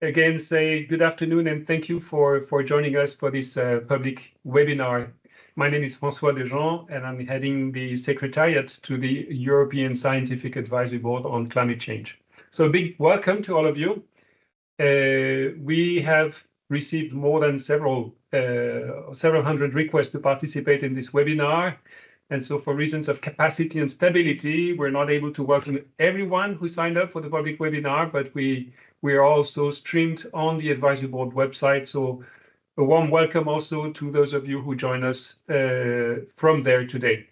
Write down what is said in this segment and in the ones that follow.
again say good afternoon and thank you for joining us for this public webinar. My name is François Dejean and I'm heading the Secretariat to the European Scientific Advisory Board on Climate Change. So a big welcome to all of you. We have received more than several hundred requests to participate in this webinar. And so for reasons of capacity and stability, we're not able to welcome everyone who signed up for the public webinar, but we are also streamed on the advisory board website. So a warm welcome also to those of you who join us from there today.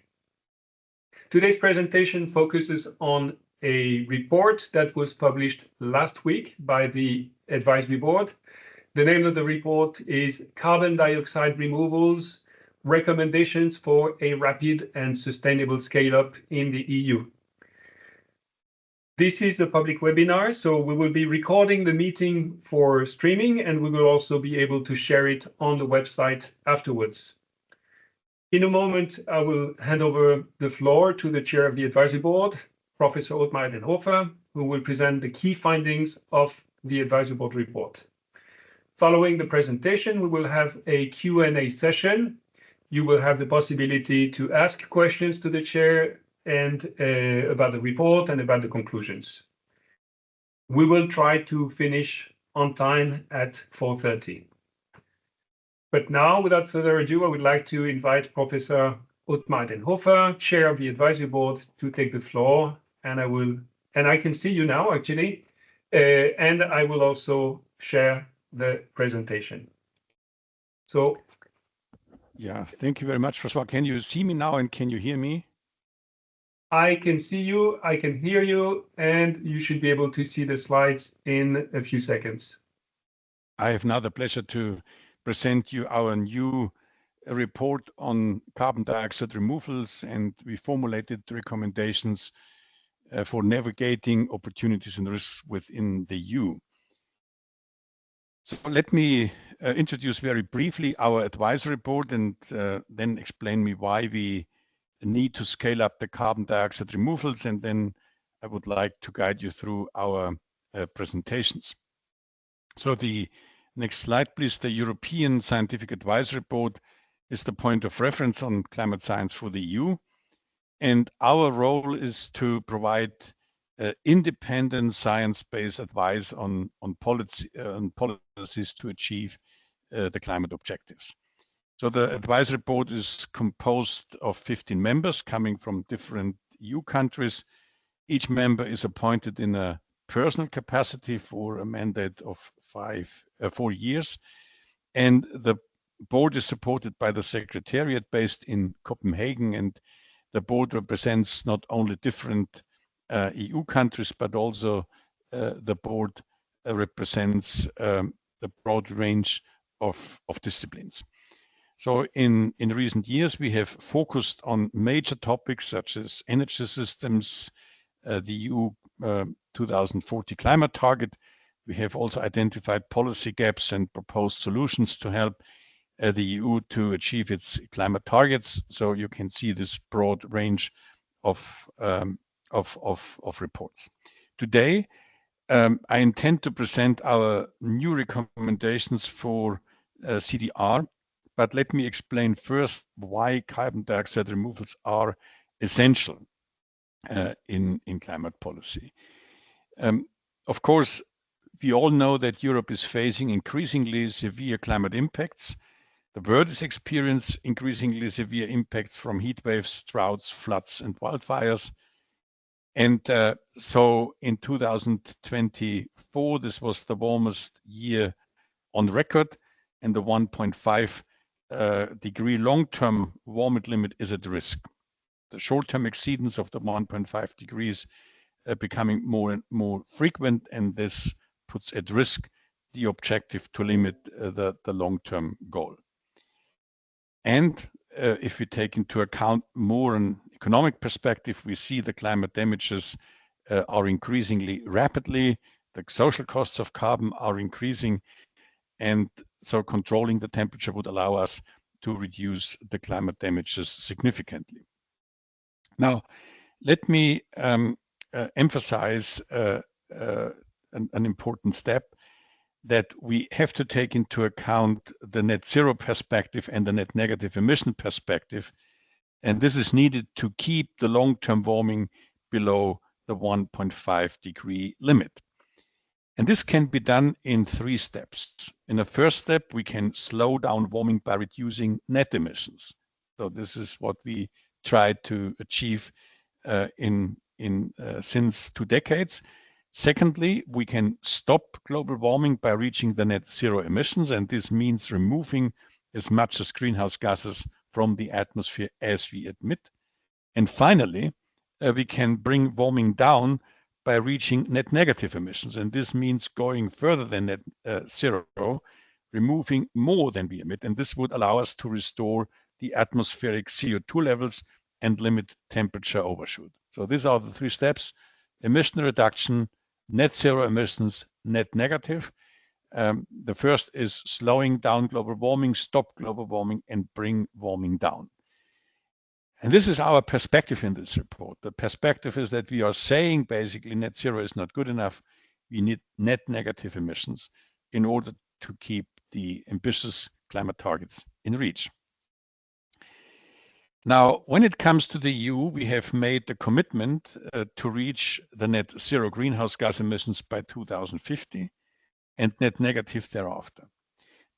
Today's presentation focuses on a report that was published last week by the advisory board. The name of the report is Carbon Dioxide Removals, Recommendations for a Rapid and Sustainable Scale-up in the EU. This is a public webinar, so we will be recording the meeting for streaming, and we will also be able to share it on the website afterwards. In a moment, I will hand over the floor to the chair of the advisory board, Professor Ottmar Edenhofer, who will present the key findings of the advisory board report. Following the presentation, we will have a Q&A session. You will have the possibility to ask questions to the chair and about the report and about the conclusions. We will try to finish on time at 4:30. But now, without further ado, I would like to invite Professor Ottmar Edenhofer, chair of the advisory board, to take the floor. And I can see you now, actually, and I will also share the presentation. So. Yeah, thank you very much, François. Can you see me now and can you hear me? I can see you, I can hear you, and you should be able to see the slides in a few seconds. I have now the pleasure to present you our new report on carbon dioxide removals, and we formulated recommendations for navigating opportunities and risks within the EU. So let me introduce very briefly our advisory board and then explain me why we need to scale up the carbon dioxide removals, and then I would like to guide you through our presentations. So the next slide, please. The European Scientific Advisory Board is the point of reference on climate science for the EU, and our role is to provide independent science-based advice on policies to achieve the climate objectives. So the advisory board is composed of 15 members coming from different EU countries. Each member is appointed in a personal capacity for a mandate of 4 years. And the board is supported by the Secretariat based in Copenhagen, and the board represents not only different EU countries, but also the board represents a broad range of disciplines. So in recent years, we have focused on major topics such as energy systems, the EU 2040 climate target. We have also identified policy gaps and proposed solutions to help the EU to achieve its climate targets. So you can see this broad range of reports. Today, I intend to present our new recommendations for CDR, but let me explain first why carbon dioxide removals are essential in climate policy. Of course, we all know that Europe is facing increasingly severe climate impacts. The world is experiencing increasingly severe impacts from heat waves, droughts, floods, and wildfires. And so in 2024, this was the warmest year on record, and the 1.5 degree long-term warming limit is at risk. The short-term exceedance of the 1.5 degrees becoming more and more frequent, and this puts at risk the objective to limit the long-term goal. And if we take into account more an economic perspective, we see the climate damages are increasingly rapidly. The social costs of carbon are increasing, and so controlling the temperature would allow us to reduce the climate damages significantly. Now, let me emphasize an important step. that we have to take into account the net zero perspective and the net negative emission perspective. And this is needed to keep the long-term warming below the 1.5 degree limit. And this can be done in 3 steps. In the first step, we can slow down warming by reducing net emissions. So this is what we tried to achieve since 2 decades. Secondly, we can stop global warming by reaching the net zero emissions, and this means removing as much as greenhouse gases from the atmosphere as we emit. And finally, we can bring warming down by reaching net negative emissions, and this means going further than net zero, removing more than we emit, and this would allow us to restore the atmospheric CO2 levels and limit temperature overshoot. So these are the 3 steps: emission reduction, net zero emissions, net negative. The first is slowing down global warming, stop global warming, and bring warming down. And this is our perspective in this report. The perspective is that we are saying basically net zero is not good enough. We need net negative emissions in order to keep the ambitious climate targets in reach. Now, when it comes to the EU, we have made the commitment to reach the net zero greenhouse gas emissions by 2050 and net negative thereafter.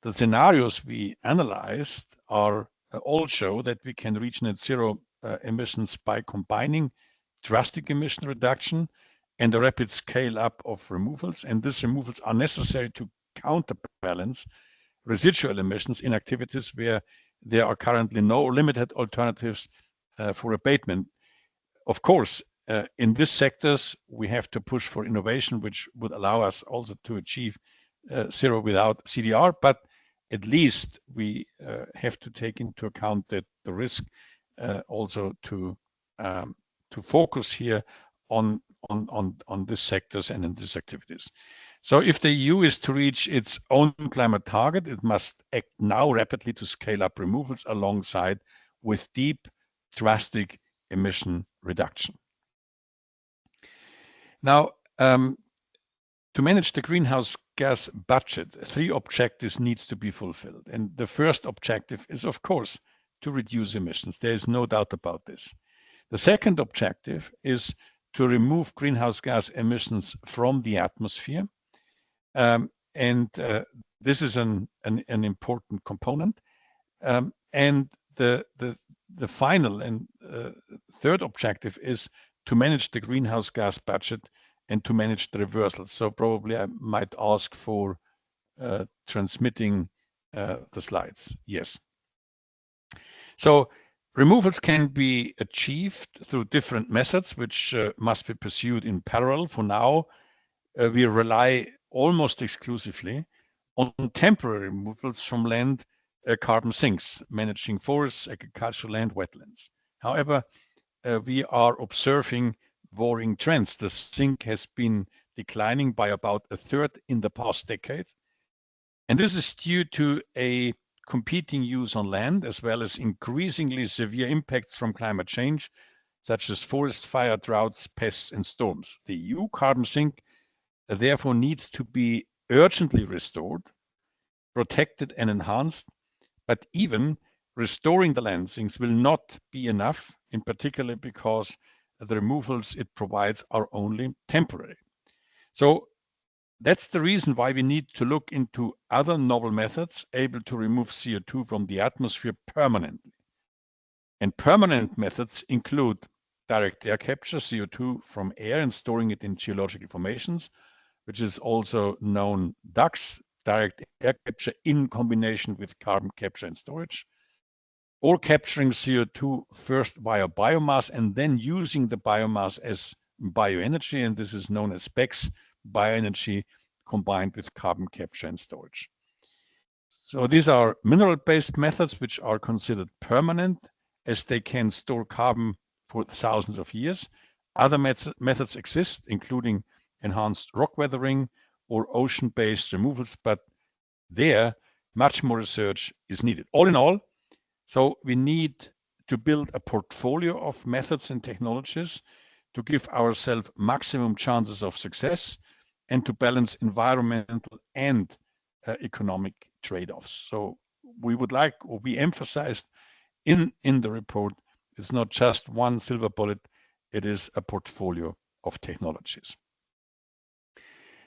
The scenarios we analyzed all show that we can reach net zero emissions by combining drastic emission reduction and a rapid scale up of removals. And these removals are necessary to counterbalance residual emissions in activities where there are currently no limited alternatives for abatement. Of course, in these sectors, we have to push for innovation, which would allow us also to achieve zero without CDR, but at least we have to take into account that the risk also to focus here on these sectors and in these activities. So if the EU is to reach its own climate target, it must act now rapidly to scale up removals alongside with deep, drastic emission reduction. Now, to manage the greenhouse gas budget, 3 objectives needs to be fulfilled. And the first objective is, of course, to reduce emissions. There is no doubt about this. The second objective is to remove greenhouse gas emissions from the atmosphere. This is an important component. And the final and third objective is to manage the greenhouse gas budget and to manage the reversals. So probably I might ask for transmitting the slides. Yes. So removals can be achieved through different methods, which must be pursued in parallel. For now, we rely almost exclusively on temporary removals from land carbon sinks, managing forests, agricultural land, wetlands. However, we are observing worrying trends. The sink has been declining by about 1/3 in the past decade. And this is due to a competing use on land, as well as increasingly severe impacts from climate change, such as forest fire, droughts, pests, and storms. The EU carbon sink therefore needs to be urgently restored, protected, and enhanced. But even restoring the land sinks will not be enough, in particular because the removals it provides are only temporary. So that's the reason why we need to look into other novel methods able to remove CO2 from the atmosphere permanently. And permanent methods include direct air capture, CO2 from air and storing it in geological formations, which is also known DACS, direct air capture in combination with carbon capture and storage, or capturing CO2 first via biomass and then using the biomass as bioenergy, and this is known as BECCS, bioenergy combined with carbon capture and storage. So these are mineral-based methods which are considered permanent as they can store carbon for thousands of years. Other methods exist, including enhanced rock weathering or ocean-based removals, but there much more research is needed. All in all, so we need to build a portfolio of methods and technologies to give ourselves maximum chances of success and to balance environmental and economic trade-offs. So we would like, or we emphasized in the report, it's not just one silver bullet, it is a portfolio of technologies.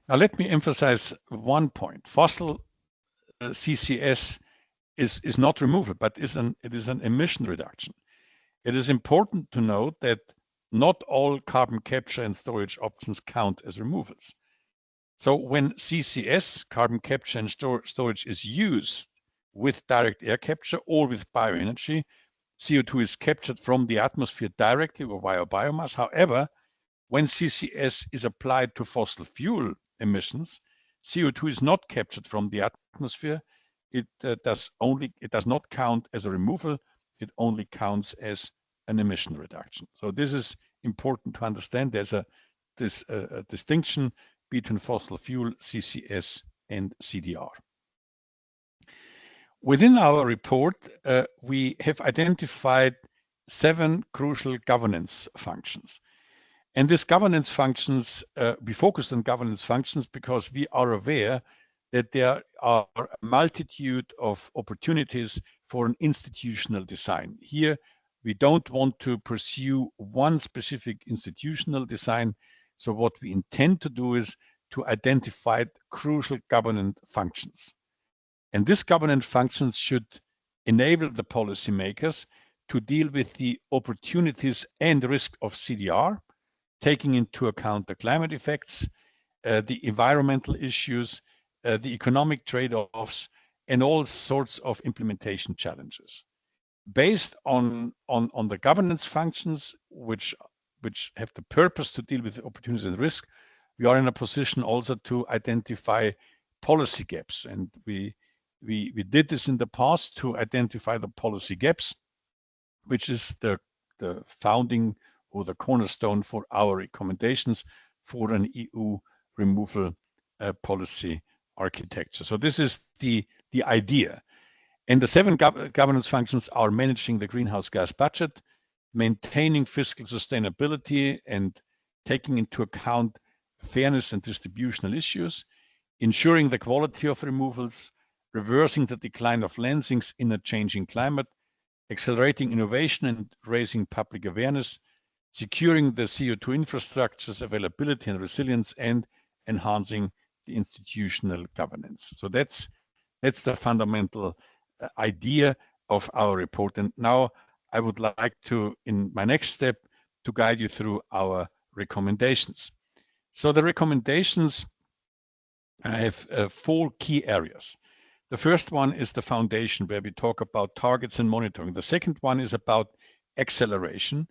Now let me emphasize one point. Fossil CCS is not removal, but it is an emission reduction. It is important to note that not all carbon capture and storage options count as removals. So when CCS, carbon capture and storage, is used with direct air capture or with bioenergy, CO2 is captured from the atmosphere directly or via biomass. However, when CCS is applied to fossil fuel emissions, CO2 is not captured from the atmosphere. It does not count as a removal. It only counts as an emission reduction. So this is important to understand. There's a distinction between fossil fuel, CCS, and CDR. Within our report, we have identified 7 crucial governance functions. And these governance functions, we focused on governance functions because we are aware that there are a multitude of opportunities for an institutional design. Here, we don't want to pursue one specific institutional design. So what we intend to do is to identify crucial governance functions. And these governance functions should enable the policymakers to deal with the opportunities and risk of CDR, taking into account the climate effects, the environmental issues, the economic trade-offs, and all sorts of implementation challenges. Based on the governance functions, which have the purpose to deal with the opportunities and risk, we are in a position also to identify policy gaps. And we did this in the past to identify the policy gaps, which is the founding or the cornerstone for our recommendations for an EU removal policy architecture. So this is the idea. And the 7 governance functions are managing the greenhouse gas budget, maintaining fiscal sustainability and taking into account fairness and distributional issues, ensuring the quality of removals, reversing the decline of land sinks in a changing climate, accelerating innovation and raising public awareness, securing the CO2 infrastructure's availability and resilience, and enhancing the institutional governance. So that's the fundamental idea of our report. And now I would like to, in my next step, to guide you through our recommendations. So the recommendations, I have 4 key areas. The first one is the foundation, where we talk about targets and monitoring. The second one is about acceleration.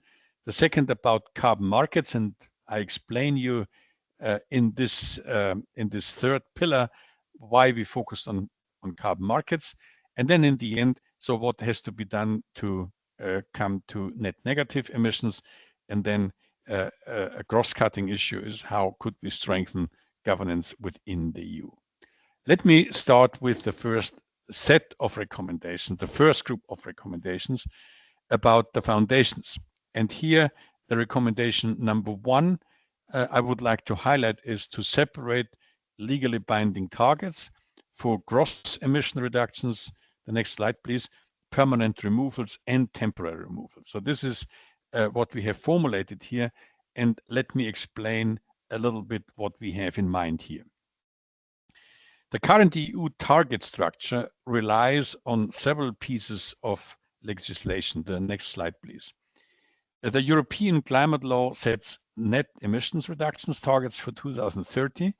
The second about carbon markets, and I explain you in this third pillar why we focused on carbon markets. And then in the end, so what has to be done to come to net negative emissions. And then a cross-cutting issue is how could we strengthen governance within the EU. Let me start with the first set of recommendations, the first group of recommendations about the foundations. And here, the recommendation number 1 I would like to highlight is to separate legally binding targets for gross emission reductions. The next slide, please. Permanent removals and temporary removals. So this is what we have formulated here. And let me explain a little bit what we have in mind here. The current EU target structure relies on several pieces of legislation. The next slide, please. The European climate law sets net emissions reductions targets for 2030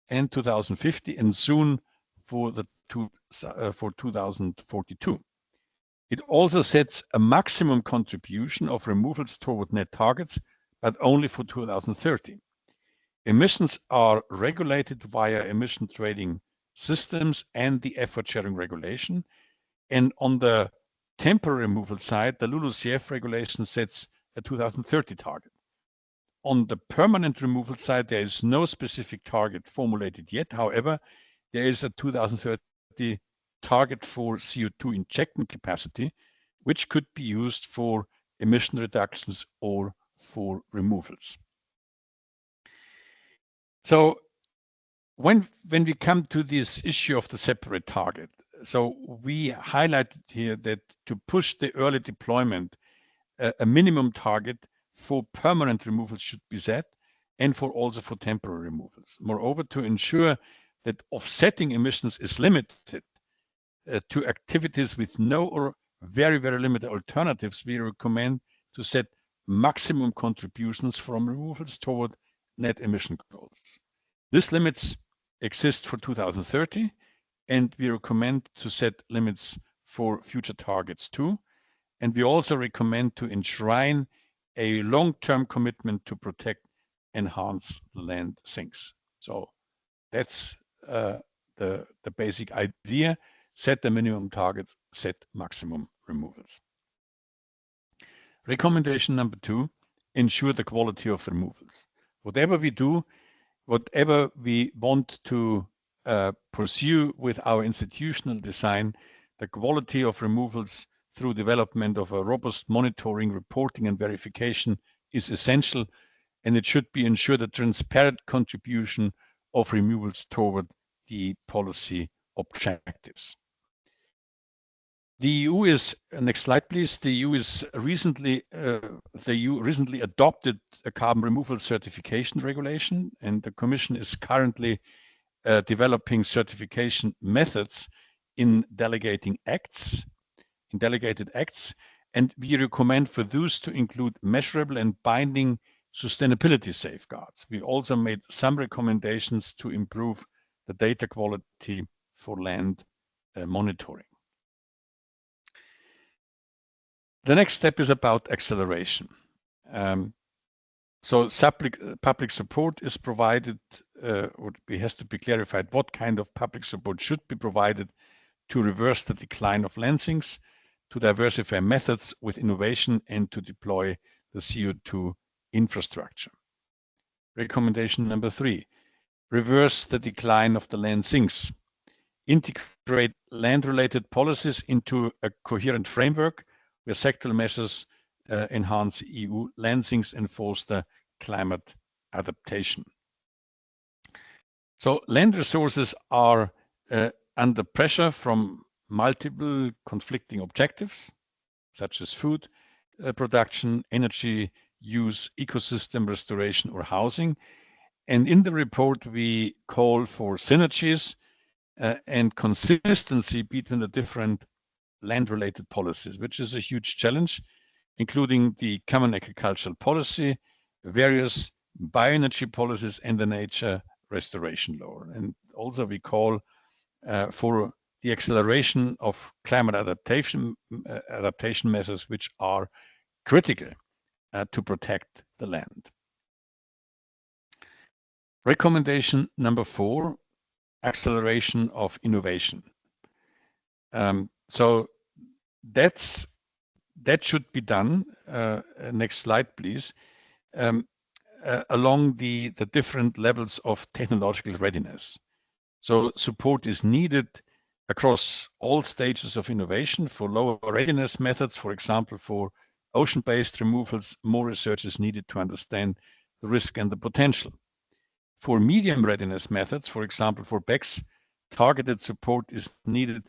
and 2050, and soon for 2042. It also sets a maximum contribution of removals toward net targets, but only for 2030. Emissions are regulated via emission trading systems and the effort sharing regulation. And on the temporary removal side, the LULUCF regulation sets a 2030 target. On the permanent removal side, there is no specific target formulated yet. However, there is a 2030 target for CO2 injection capacity, which could be used for emission reductions or for removals. So When we come to this issue of the separate target, so we highlighted here that to push the early deployment, a minimum target for permanent removals should be set, and also for temporary removals. Moreover, to ensure that offsetting emissions is limited to activities with no or very, very limited alternatives, we recommend to set maximum contributions from removals toward net emission goals. These limits exist for 2030, and we recommend to set limits for future targets too. And we also recommend to enshrine a long-term commitment to protect, enhance the land sinks. So that's the basic idea. Set the minimum targets, set maximum removals. Recommendation number 2, ensure the quality of removals. Whatever we do, whatever we want to pursue with our institutional design, the quality of removals through development of a robust monitoring, reporting, and verification is essential, and it should be ensured a transparent contribution of removals toward the policy objectives. The EU is, next slide please, the EU recently adopted a carbon removal certification regulation, and the Commission is currently developing certification methods in delegated acts, and we recommend for those to include measurable and binding sustainability safeguards. We also made some recommendations to improve the data quality for land monitoring. The next step is about acceleration. So public support is provided, or it has to be clarified what kind of public support should be provided to reverse the decline of land sinks, to diversify methods with innovation, and to deploy the CO2 infrastructure. Recommendation number 3, reverse the decline of the land sinks. Integrate land-related policies into a coherent framework where sectoral measures enhance EU land sinks and foster climate adaptation. So land resources are under pressure from multiple conflicting objectives, such as food production, energy use, ecosystem restoration, or housing. And in the report, we call for synergies and consistency between the different land-related policies, which is a huge challenge, including the Common Agricultural Policy, various bioenergy policies, and the Nature Restoration Law. And also we call for the acceleration of climate adaptation measures, which are critical to protect the land. Recommendation number 4, acceleration of innovation. So that should be done. Next slide, please. Along the different levels of technological readiness. So support is needed across all stages of innovation. For lower readiness methods, for example, for ocean-based removals, more research is needed to understand the risk and the potential. For medium readiness methods, for example, for BECCS, targeted support is needed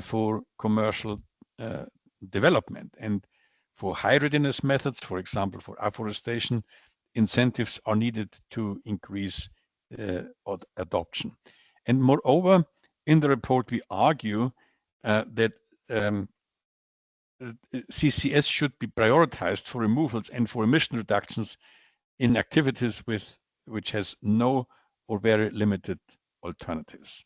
for commercial development. And for high readiness methods, for example, for afforestation, incentives are needed to increase adoption. And moreover, in the report, we argue that CCS should be prioritized for removals and for emission reductions in activities which has no or very limited alternatives.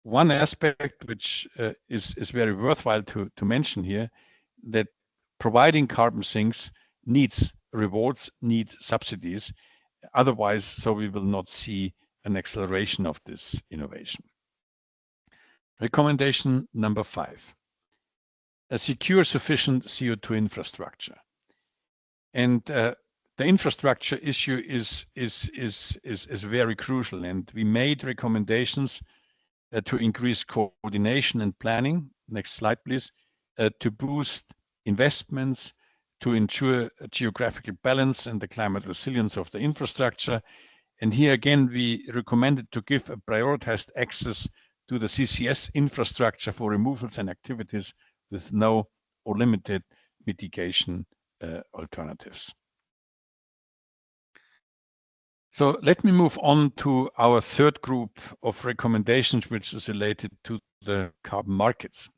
One aspect which is very worthwhile to mention here, that providing carbon sinks needs rewards, needs subsidies. Otherwise, so we will not see an acceleration of this innovation. Recommendation number 5, a secure, sufficient CO2 infrastructure. And the infrastructure issue is very crucial, and we made recommendations to increase coordination and planning. Next slide, please. To boost investments, to ensure a geographical balance and the climate resilience of the infrastructure, And here again, we recommended to give a prioritized access to the CCS infrastructure for removals and activities with no or limited mitigation alternatives. So let me move on to our third group of recommendations, which is related to the carbon markets.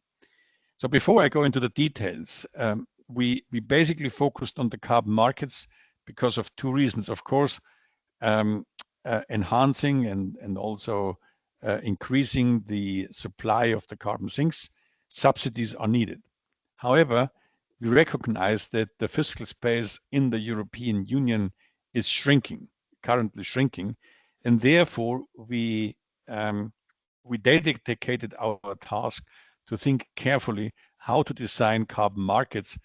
So before I go into the details, we basically focused on the carbon markets because of two reasons. Of course, enhancing and also increasing the supply of the carbon sinks, subsidies are needed. However, we recognize that the fiscal space in the European Union is shrinking, currently shrinking, and therefore we dedicated our task to think carefully how to design carbon markets,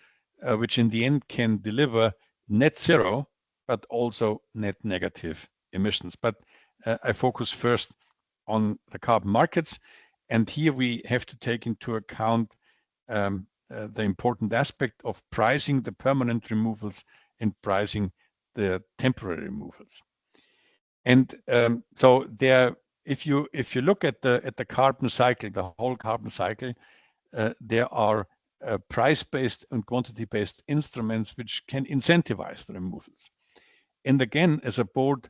which in the end can deliver net zero, but also net negative emissions. But I focus first on the carbon markets, and here we have to take into account the important aspect of pricing the permanent removals and pricing the temporary removals. And so there, if you look at the carbon cycle, the whole carbon cycle, there are price-based and quantity-based instruments which can incentivize the removals. And again, as a board,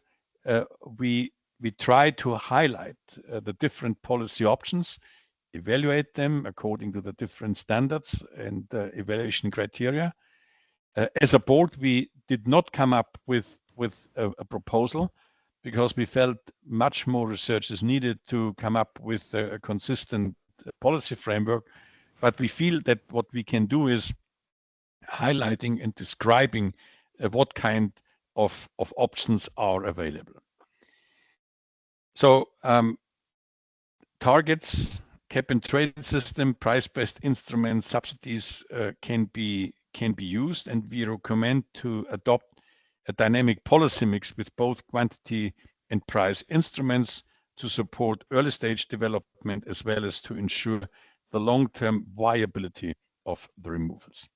we try to highlight the different policy options, evaluate them according to the different standards and evaluation criteria. As a board, we did not come up with a proposal because we felt much more research is needed to come up with a consistent policy framework. But we feel that what we can do is highlighting and describing what kind of options are available. So targets, cap and trade system, price-based instruments, subsidies can be used, and we recommend to adopt a dynamic policy mix with both quantity and price instruments to support early stage development as well as to ensure the long-term viability of the removals.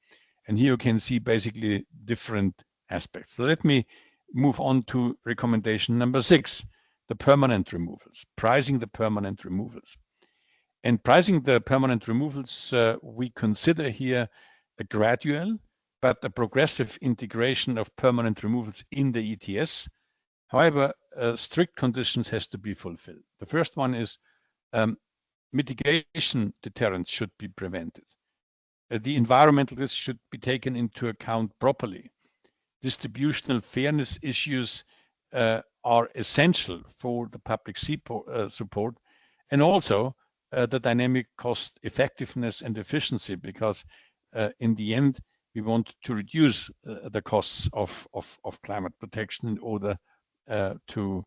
And here you can see basically different aspects. So let me move on to recommendation number 6, the permanent removals, pricing the permanent removals. And pricing the permanent removals, we consider here a gradual but a progressive integration of permanent removals in the ETS. However, strict conditions has to be fulfilled. The first one is mitigation deterrence should be prevented. The environmental risks should be taken into account properly. Distributional fairness issues are essential for the public support, and also the dynamic cost effectiveness and efficiency, because in the end, we want to reduce the costs of climate protection in order to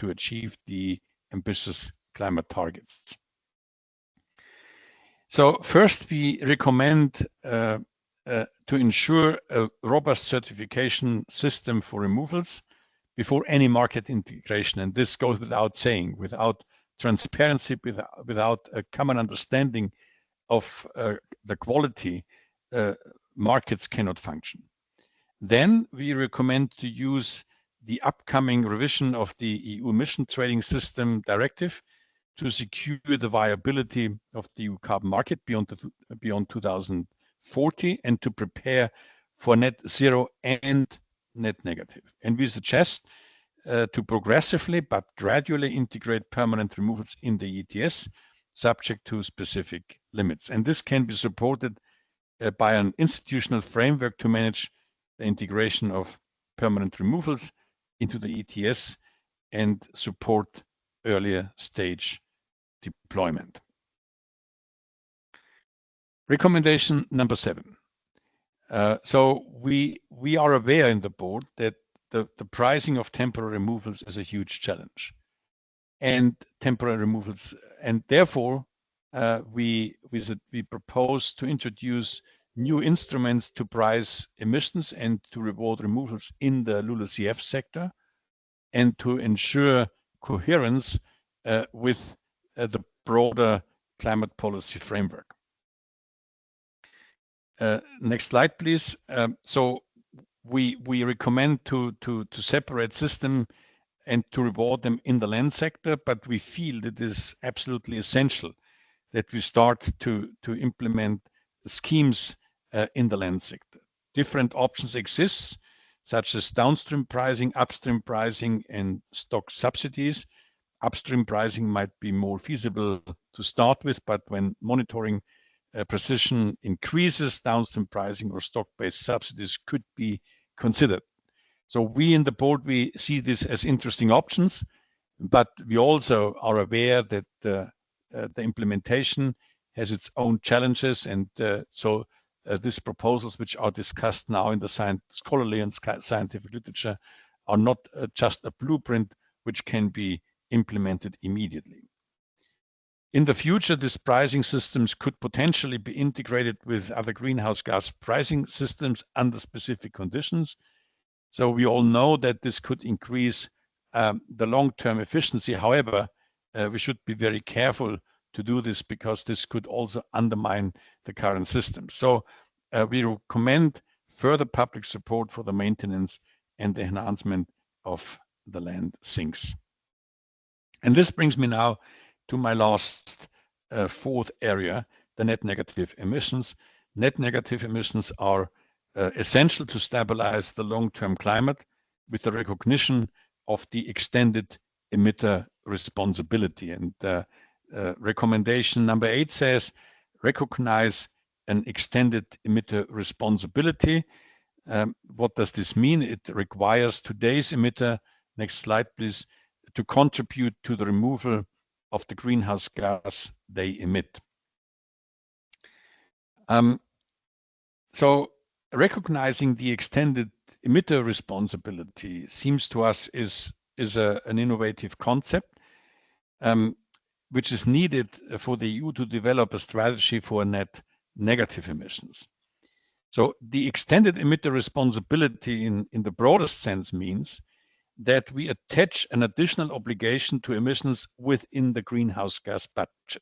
achieve the ambitious climate targets. So first, we recommend to ensure a robust certification system for removals before any market integration. And this goes without saying, without transparency, without a common understanding of the quality, markets cannot function. Then we recommend to use the upcoming revision of the EU Emission Trading System Directive to secure the viability of the EU carbon market beyond 2040 and to prepare for net zero and net negative. And we suggest to progressively but gradually integrate permanent removals in the ETS, subject to specific limits. And this can be supported by an institutional framework to manage the integration of permanent removals into the ETS and support earlier stage deployment. Recommendation number 7. So we are aware in the board that the pricing of temporary removals is a huge challenge, and temporary removals, and therefore we propose to introduce new instruments to price emissions and to reward removals in the LULUCF sector, and to ensure coherence with the broader climate policy framework. Next slide, please. So we recommend to separate system and to reward them in the land sector, but we feel that it is absolutely essential that we start to implement schemes in the land sector. Different options exist, such as downstream pricing, upstream pricing, and stock subsidies. Upstream pricing might be more feasible to start with, but when monitoring precision increases, downstream pricing or stock-based subsidies could be considered. So we in the board, we see this as interesting options, but we also are aware that the implementation has its own challenges, and so these proposals, which are discussed now in the scholarly and scientific literature, are not just a blueprint which can be implemented immediately. In the future, these pricing systems could potentially be integrated with other greenhouse gas pricing systems under specific conditions. So we all know that this could increase the long-term efficiency. However, we should be very careful to do this because this could also undermine the current system. So we recommend further public support for the maintenance and the enhancement of the land sinks. And this brings me now to my last fourth area, the net negative emissions. Net negative emissions are essential to stabilize the long-term climate with the recognition of the extended emitter responsibility. And recommendation number 8 says, recognize an extended emitter responsibility. What does this mean? It requires today's emitter, next slide please, to contribute to the removal of the greenhouse gas they emit. So recognizing the extended emitter responsibility seems to us is an innovative concept, which is needed for the EU to develop a strategy for net negative emissions. So the extended emitter responsibility in the broadest sense means that we attach an additional obligation to emissions within the greenhouse gas budget.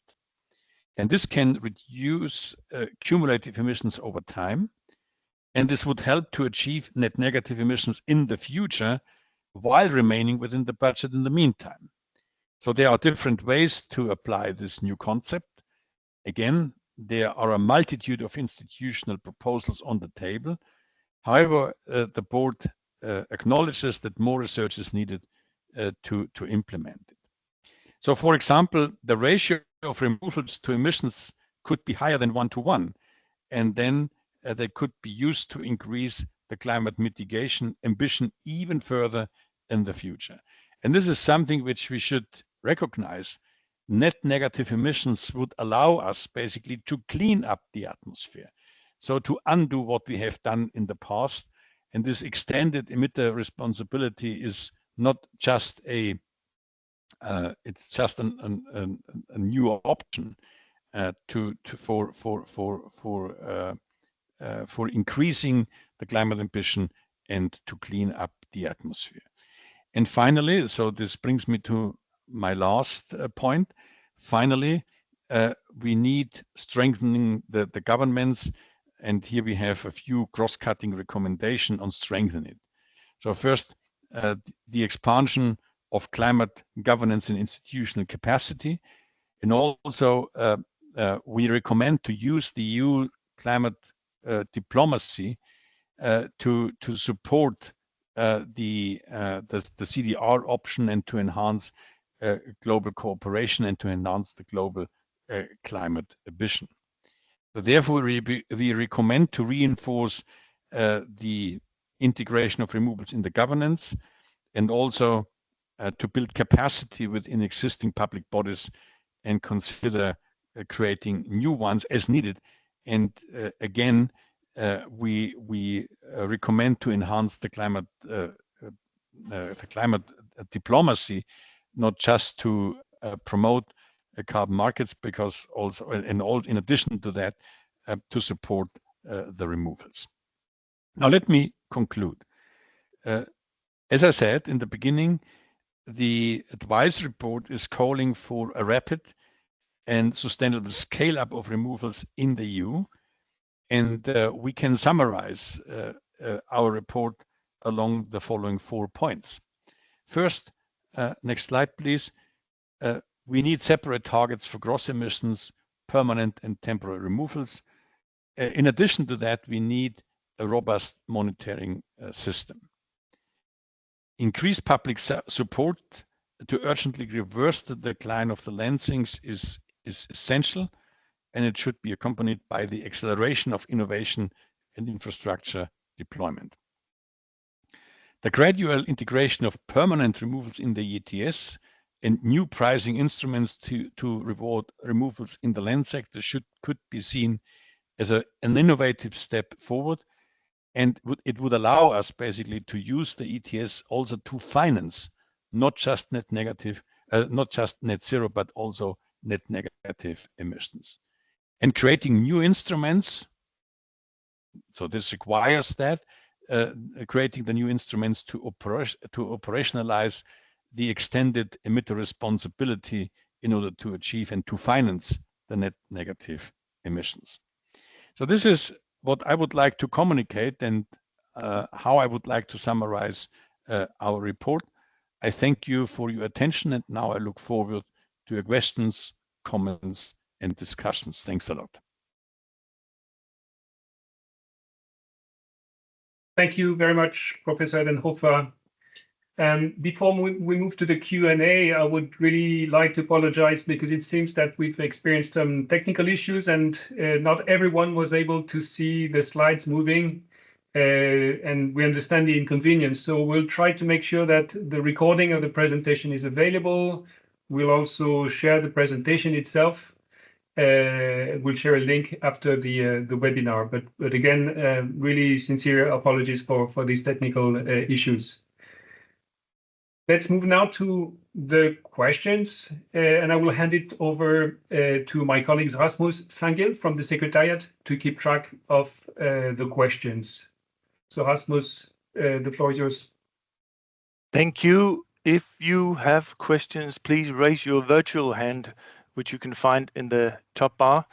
And this can reduce cumulative emissions over time. And this would help to achieve net negative emissions in the future while remaining within the budget in the meantime. So there are different ways to apply this new concept. Again, there are a multitude of institutional proposals on the table. However, the board acknowledges that more research is needed to implement it. So for example, the ratio of removals to emissions could be higher than 1:1, and then they could be used to increase the climate mitigation ambition even further in the future. And this is something which we should recognize. Net negative emissions would allow us basically to clean up the atmosphere. So to undo what we have done in the past. And this extended emitter responsibility is not just it's just a new option for increasing the climate ambition and to clean up the atmosphere. And finally, so this brings me to my last point. Finally, we need strengthening the governments, and here we have a few cross-cutting recommendations on strengthening it. So first, the expansion of climate governance and institutional capacity, and also we recommend to use the EU climate diplomacy to support the CDR option and to enhance global cooperation and to enhance the global climate ambition. So therefore, we recommend to reinforce the integration of renewables in the governance and also to build capacity within existing public bodies and consider creating new ones as needed. And again, we recommend to enhance the climate diplomacy, not just to promote carbon markets, because also, in addition to that, to support the removals. Now let me conclude. As I said in the beginning, the advisory report is calling for a rapid and sustainable scale up of removals in the EU. And we can summarize our report along the following 4 points. First, next slide, please. We need separate targets for gross emissions, permanent and temporary removals. In addition to that, we need a robust monitoring system. Increased public support to urgently reverse the decline of the land sinks is essential, and it should be accompanied by the acceleration of innovation and infrastructure deployment. The gradual integration of permanent removals in the ETS and new pricing instruments to reward removals in the land sector could be seen as an innovative step forward, and it would allow us basically to use the ETS also to finance not just net zero, but also net negative emissions. And creating new instruments, so this requires that, creating the new instruments to operationalize the extended emitter responsibility in order to achieve and to finance the net negative emissions. So this is what I would like to communicate and how I would like to summarize our report. I thank you for your attention, and now I look forward to your questions, comments, and discussions. Thanks a lot. Thank you very much, Professor Edenhofer. Before we move to the Q&A, I would really like to apologize because it seems that we've experienced some technical issues and not everyone was able to see the slides moving, and we understand the inconvenience. So we'll try to make sure that the recording of the presentation is available. We'll also share the presentation itself. We'll share a link after the webinar, but again, really sincere apologies for these technical issues. Let's move now to the questions, and I will hand it over to my colleagues Rasmus Sangil from the Secretariat to keep track of the questions. So Rasmus, the floor is yours. Thank you. If you have questions, please raise your virtual hand, which you can find in the top bar.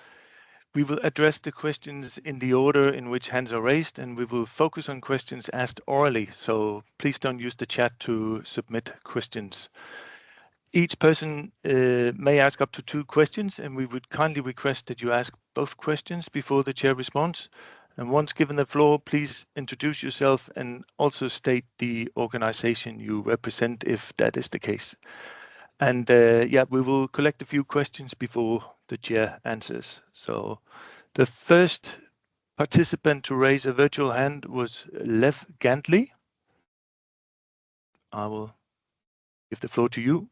We will address the questions in the order in which hands are raised, and we will focus on questions asked orally. So please don't use the chat to submit questions. Each person may ask up to 2 questions, and we would kindly request that you ask both questions before the chair responds. And once given the floor, please introduce yourself and also state the organization you represent if that is the case. And yeah, we will collect a few questions before the chair answers. So the first participant to raise a virtual hand was Lev Gantley. I will give the floor to you.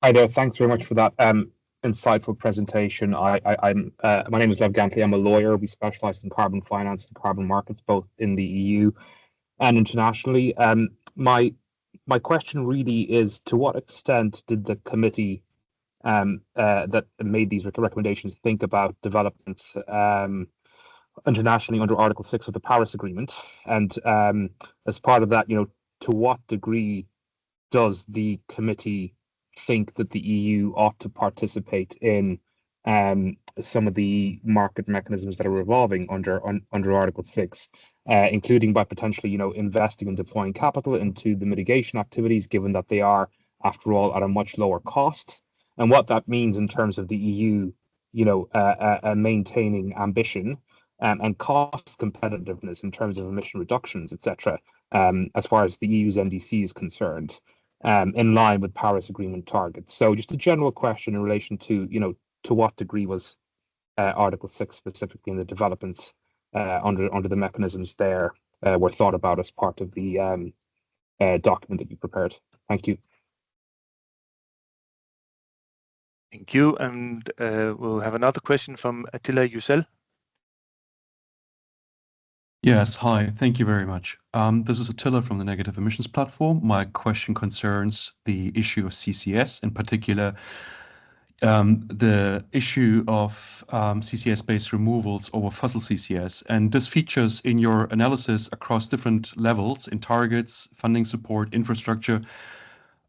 Hi there. Thanks very much for that insightful presentation. My name is Lev Gantley. I'm a lawyer. We specialize in carbon finance and carbon markets, both in the EU and internationally. My question really is, to what extent did the committee that made these recommendations think about developments internationally under Article 6 of the Paris Agreement? And as part of that, to what degree does the committee think that the EU ought to participate in some of the market mechanisms that are evolving under Article 6, including by potentially, investing and deploying capital into the mitigation activities, given that they are, after all, at a much lower cost, and what that means in terms of the EU, maintaining ambition and cost competitiveness in terms of emission reductions, etc., as far as the EU's NDC is concerned, in line with Paris Agreement targets. So just a general question in relation to, to what degree was Article 6 specifically in the developments under the mechanisms there were thought about as part of the document that you prepared. Thank you. Thank you. And we'll have another question from Attila Yücel. Yes, hi, thank you very much. This is Attila from the Negative Emissions Platform. My question concerns the issue of CCS, in particular, the issue of CCS-based removals over fossil CCS. And this features in your analysis across different levels in targets, funding support, infrastructure.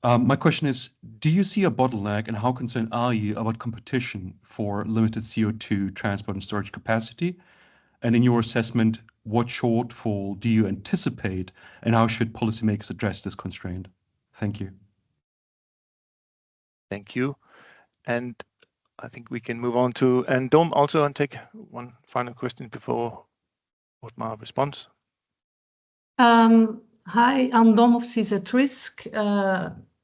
My question is, do you see a bottleneck, and how concerned are you about competition for limited CO2 transport and storage capacity? And in your assessment, what shortfall do you anticipate, and how should policymakers address this constraint? Thank you. Thank you. And I think we can move on to, and Dom also, and take one final question before Ottmar responds. Hi, I'm Dom of CZ Risk.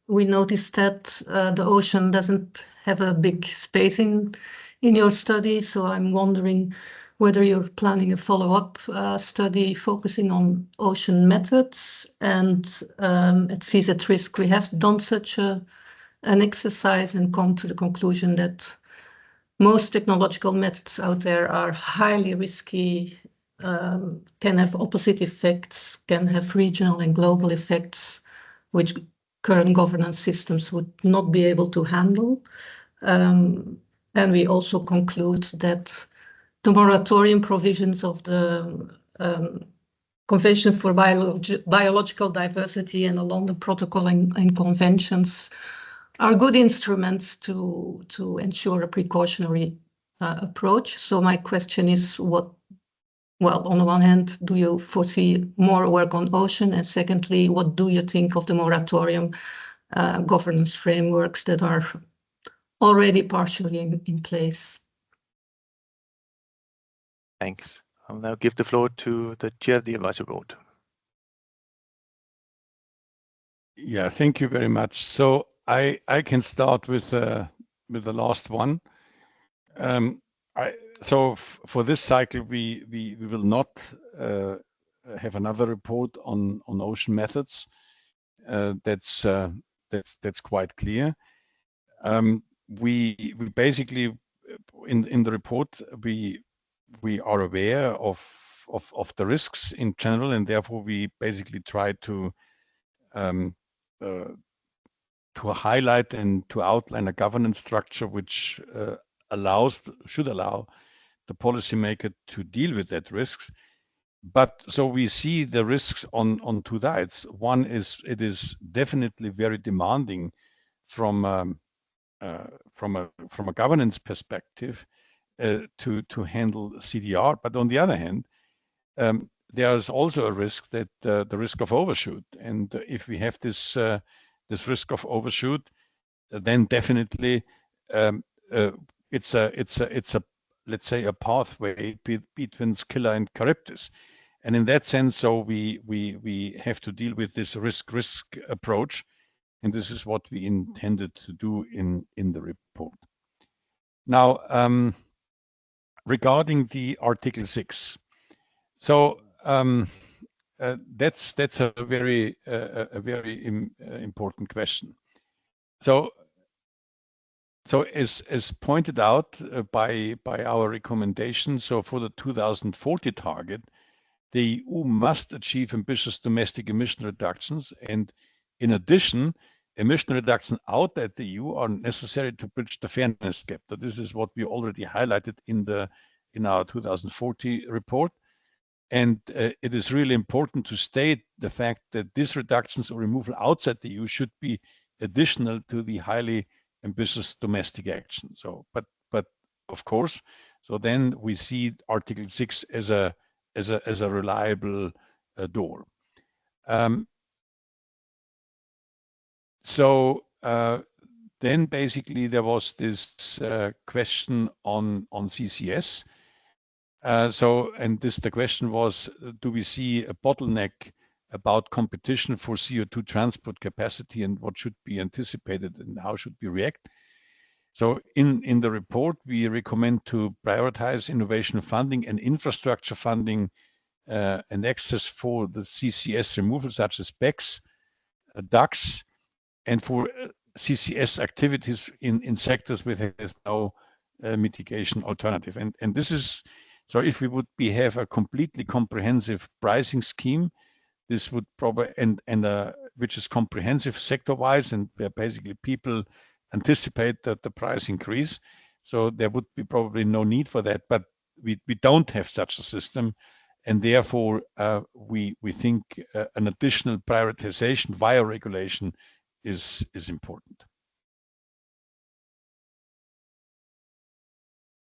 We noticed that the ocean doesn't have a big space in your study, so I'm wondering whether you're planning a follow-up study focusing on ocean methods. And at CZ Risk, we have done such an exercise and come to the conclusion that most technological methods out there are highly risky, can have opposite effects, can have regional and global effects, which current governance systems would not be able to handle. And we also conclude that the moratorium provisions of the Convention for Biological Diversity and the London Protocol and conventions are good instruments to ensure a precautionary approach. So my question is, well, on the one hand, do you foresee more work on ocean? And secondly, what do you think of the moratorium governance frameworks that are already partially in place? Thanks. I'll now give the floor to the chair of the advisory board. Yeah, thank you very much. So I can start with the last one. So for this cycle, we will not have another report on ocean methods. That's quite clear. We basically in the report we are aware of the risks in general, and therefore we basically try to highlight and to outline a governance structure which should allow the policymaker to deal with that risks. But so we see the risks on two sides. One is it is definitely very demanding from a governance perspective to handle CDR. But on the other hand, there is also a risk that the risk of overshoot. And if we have this risk of overshoot, then definitely it's a let's say a pathway between Scylla and Charybdis. And in that sense, so we have to deal with this risk approach, and this is what we intended to do in the report. Now, regarding the Article 6, so that's a very important question. So as pointed out by our recommendation, so for the 2040 target, the EU must achieve ambitious domestic emission reductions, and in addition, emission reduction outside the EU are necessary to bridge the fairness gap. So this is what we already highlighted in our 2040 report. And it is really important to state the fact that these reductions or removal outside the EU should be additional to the highly ambitious domestic action. So, but of course, so then we see Article 6 as a reliable door. Then basically there was this question on CCS. The question was, do we see a bottleneck about competition for CO2 transport capacity, and what should be anticipated and how should we react? So in the report, we recommend to prioritize innovation funding and infrastructure funding and access for the CCS removal, such as BECCS, DACs, and for CCS activities in sectors with no mitigation alternative. And this is, so if we would have a completely comprehensive pricing scheme, this would probably, which is comprehensive sector-wise, and where basically people anticipate that the price increase. So there would be probably no need for that, but we don't have such a system. And therefore, we think an additional prioritization via regulation is important.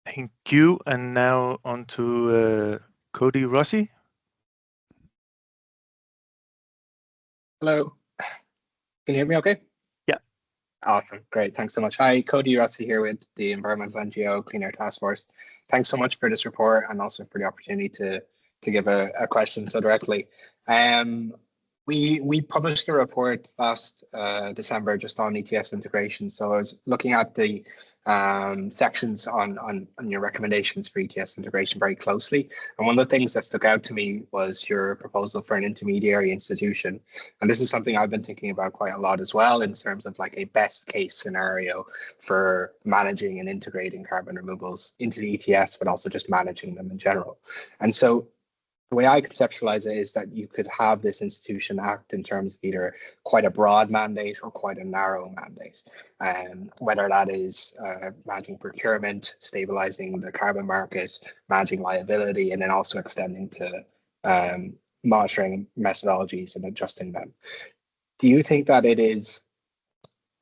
Thank you. And now on to Cody Rossi. Hello. Can you hear me okay? Yeah. Awesome. Great. Thanks so much. Hi, Cody Rossi here with the Environmental NGO Clean Air Task Force. Thanks so much for this report and also for the opportunity to give a question so directly. We published a report last December just on ETS integration. So I was looking at the sections on your recommendations for ETS integration very closely. And one of the things that stuck out to me was your proposal for an intermediary institution. And this is something I've been thinking about quite a lot as well in terms of like a best case scenario for managing and integrating carbon removals into the ETS, but also just managing them in general. And so the way I conceptualize it is that you could have this institution act in terms of either quite a broad mandate or quite a narrow mandate, whether that is managing procurement, stabilizing the carbon market, managing liability, and then also extending to monitoring methodologies and adjusting them. Do you think that it is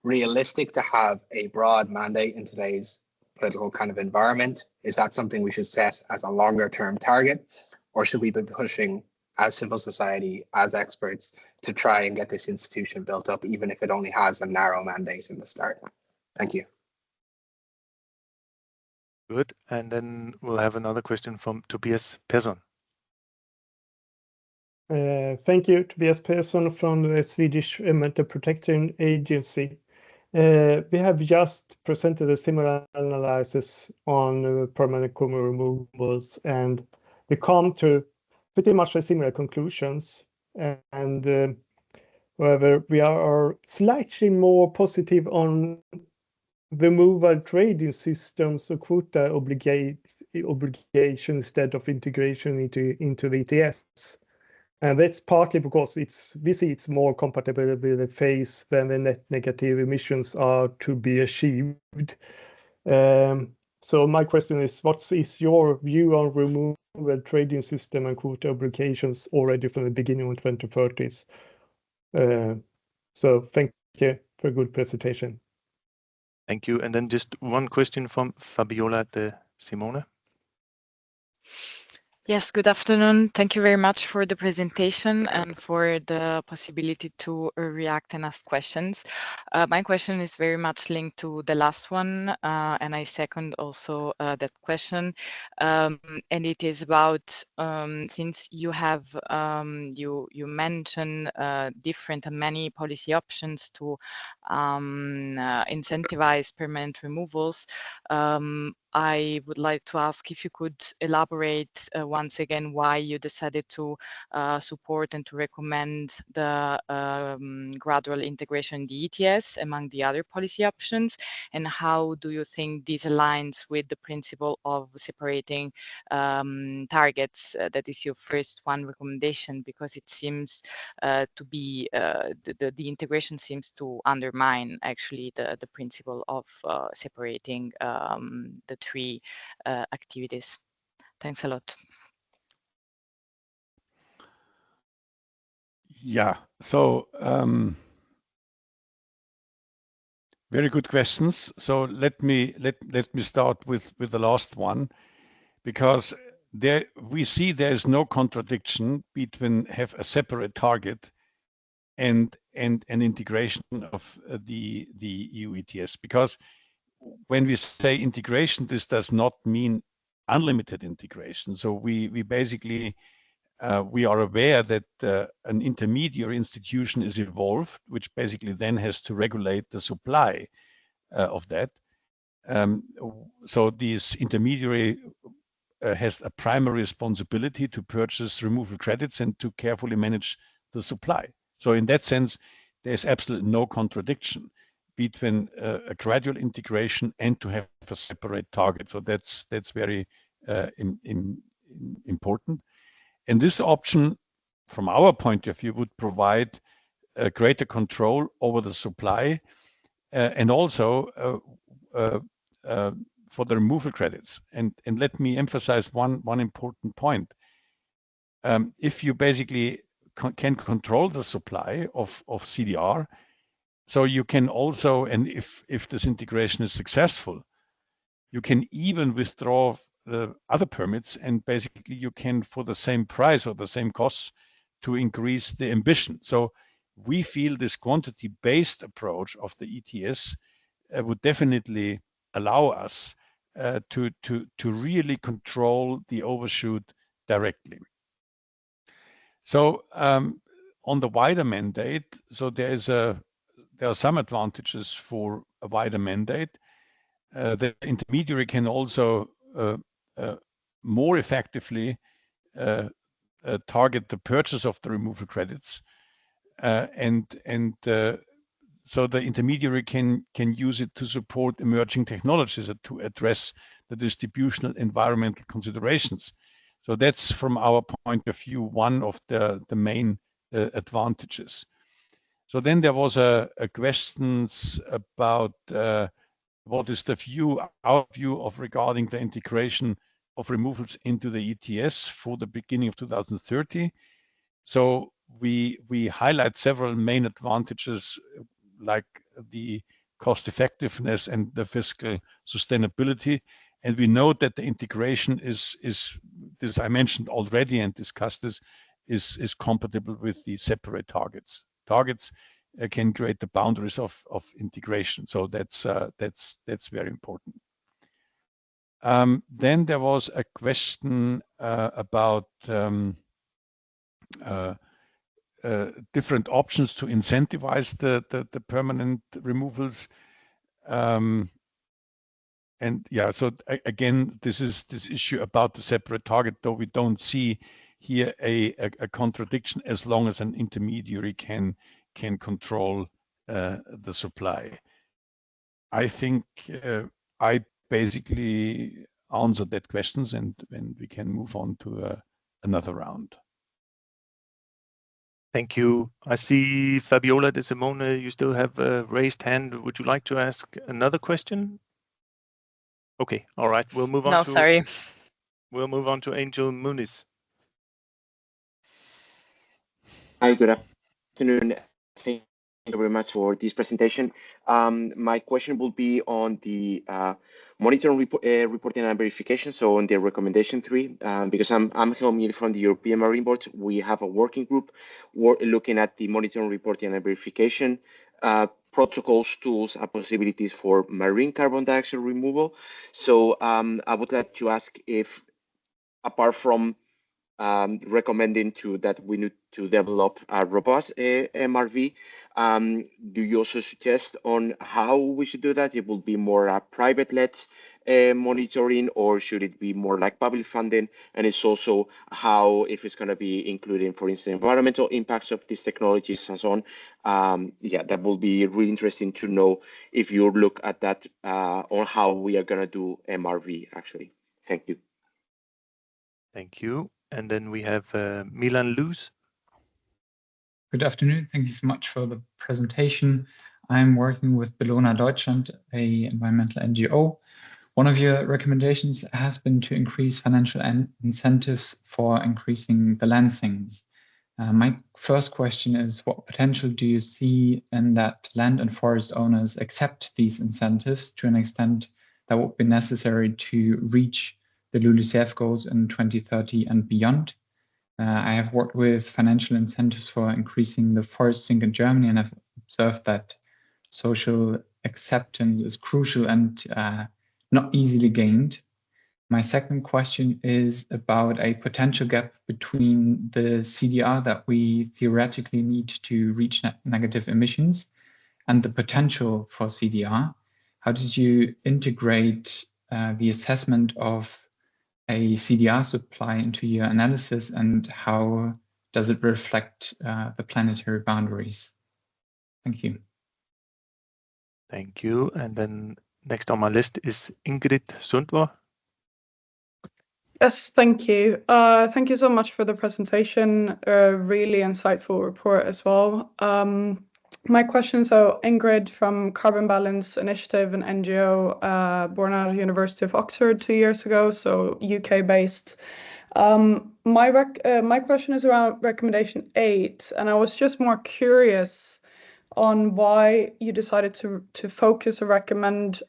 realistic to have a broad mandate in today's political kind of environment? Is that something we should set as a longer term target? Or should we be pushing as civil society, as experts, to try and get this institution built up, even if it only has a narrow mandate in the start? Thank you. Good. And then we'll have another question from Tobias Persson. Thank you, Tobias Persson from the Swedish Environmental Protection Agency. We have just presented a similar analysis on permanent carbon removals, and we come to pretty much the similar conclusions. And however, we are slightly more positive on removal trading systems or quota obligation instead of integration into the ETS. And that's partly because we see it's more compatible with the phase when the net negative emissions are to be achieved. So my question is, what is your view on removal trading system and quota obligations already from the beginning of 2030s? So thank you for a good presentation. Thank you. And then just one question from Fabiola de Simone. Yes, good afternoon. Thank you very much for the presentation and for the possibility to react and ask questions. My question is very much linked to the last one, and I second also that question. And it is about, since you have, you mentioned different and many policy options to incentivize permanent removals, I would like to ask if you could elaborate once again why you decided to support and to recommend the gradual integration in the ETS among the other policy options, and how do you think this aligns with the principle of separating targets? That is your first one recommendation, because it seems to be the integration seems to undermine actually the principle of separating the three activities. Thanks a lot. Yeah, so very good questions. So let me start with the last one, because there we see there is no contradiction between have a separate target and an integration of the EU ETS, because when we say integration, this does not mean unlimited integration. So we basically we are aware that an intermediary institution is involved, which basically then has to regulate the supply of that. So this intermediary has a primary responsibility to purchase removal credits and to carefully manage the supply. So in that sense, there's absolutely no contradiction between a gradual integration and to have a separate target. So that's very important. And this option, from our point of view, would provide greater control over the supply and also for the removal credits. And let me emphasize one important point. If you basically can control the supply of CDR, so you can also, and if this integration is successful, you can even withdraw the other permits, and basically you can, for the same price or the same costs, to increase the ambition. So we feel this quantity-based approach of the ETS would definitely allow us to really control the overshoot directly. So on the wider mandate, so there are some advantages for a wider mandate. The intermediary can also more effectively target the purchase of the removal credits, so the intermediary can use it to support emerging technologies to address the distributional environmental considerations. So that's, from our point of view, one of the main advantages. So then there was a questions about what is our view of regarding the integration of removals into the ETS for the beginning of 2030. So we highlight several main advantages, like the cost effectiveness and the fiscal sustainability. And we know that the integration is this I mentioned already and discussed this, is compatible with the separate targets. Targets can create the boundaries of integration. So that's very important. Then there was a question about different options to incentivize the permanent removals. And yeah, so again, this issue about the separate target, though we don't see here a contradiction as long as an intermediary can control the supply. I think I basically answered that questions, and we can move on to another round. Thank you. I see Fabiola De Simone, you still have a raised hand. Would you like to ask another question? Okay, all right. We'll move on We'll move on to Angel Muniz. Hi, good afternoon. Thank you very much for this presentation. My question will be on the monitoring reporting and verification, so on the recommendation 3, because I'm coming from the European Marine Board. We have a working group looking at the monitoring, reporting and verification protocols, tools, and possibilities for marine carbon dioxide removal. So I would like to ask if, apart from recommending that we need to develop a robust MRV, do you also suggest on how we should do that? It will be more private-led monitoring, or should it be more like public funding? And it's also how, if it's going to be including, for instance, environmental impacts of these technologies and so on. Yeah, that will be really interesting to know if you look at that on how we are going to do MRV, actually. Thank you. Thank you. And then we have Milan Luz. Good afternoon. Thank you so much for the presentation. I'm working with Bellona Deutschland, an environmental NGO. One of your recommendations has been to increase financial incentives for increasing the lancings. My first question is, what potential do you see in that land and forest owners accept these incentives to an extent that would be necessary to reach the LULUCF goals in 2030 and beyond? I have worked with financial incentives for increasing the forest sink in Germany, and I've observed that social acceptance is crucial and not easily gained. My second question is about a potential gap between the CDR that we theoretically need to reach negative emissions and the potential for CDR. How did you integrate the assessment of a CDR supply into your analysis, and how does it reflect the planetary boundaries? Thank you. Thank you. And then next on my list is Ingrid Sundvor. Yes, thank you. Thank you so much for the presentation. A really insightful report as well. My questions are Ingrid from Carbon Balance Initiative, an NGO born out of University of Oxford 2 years ago, so UK based. My question is around recommendation 8, and I was just more curious on why you decided to focus or recommend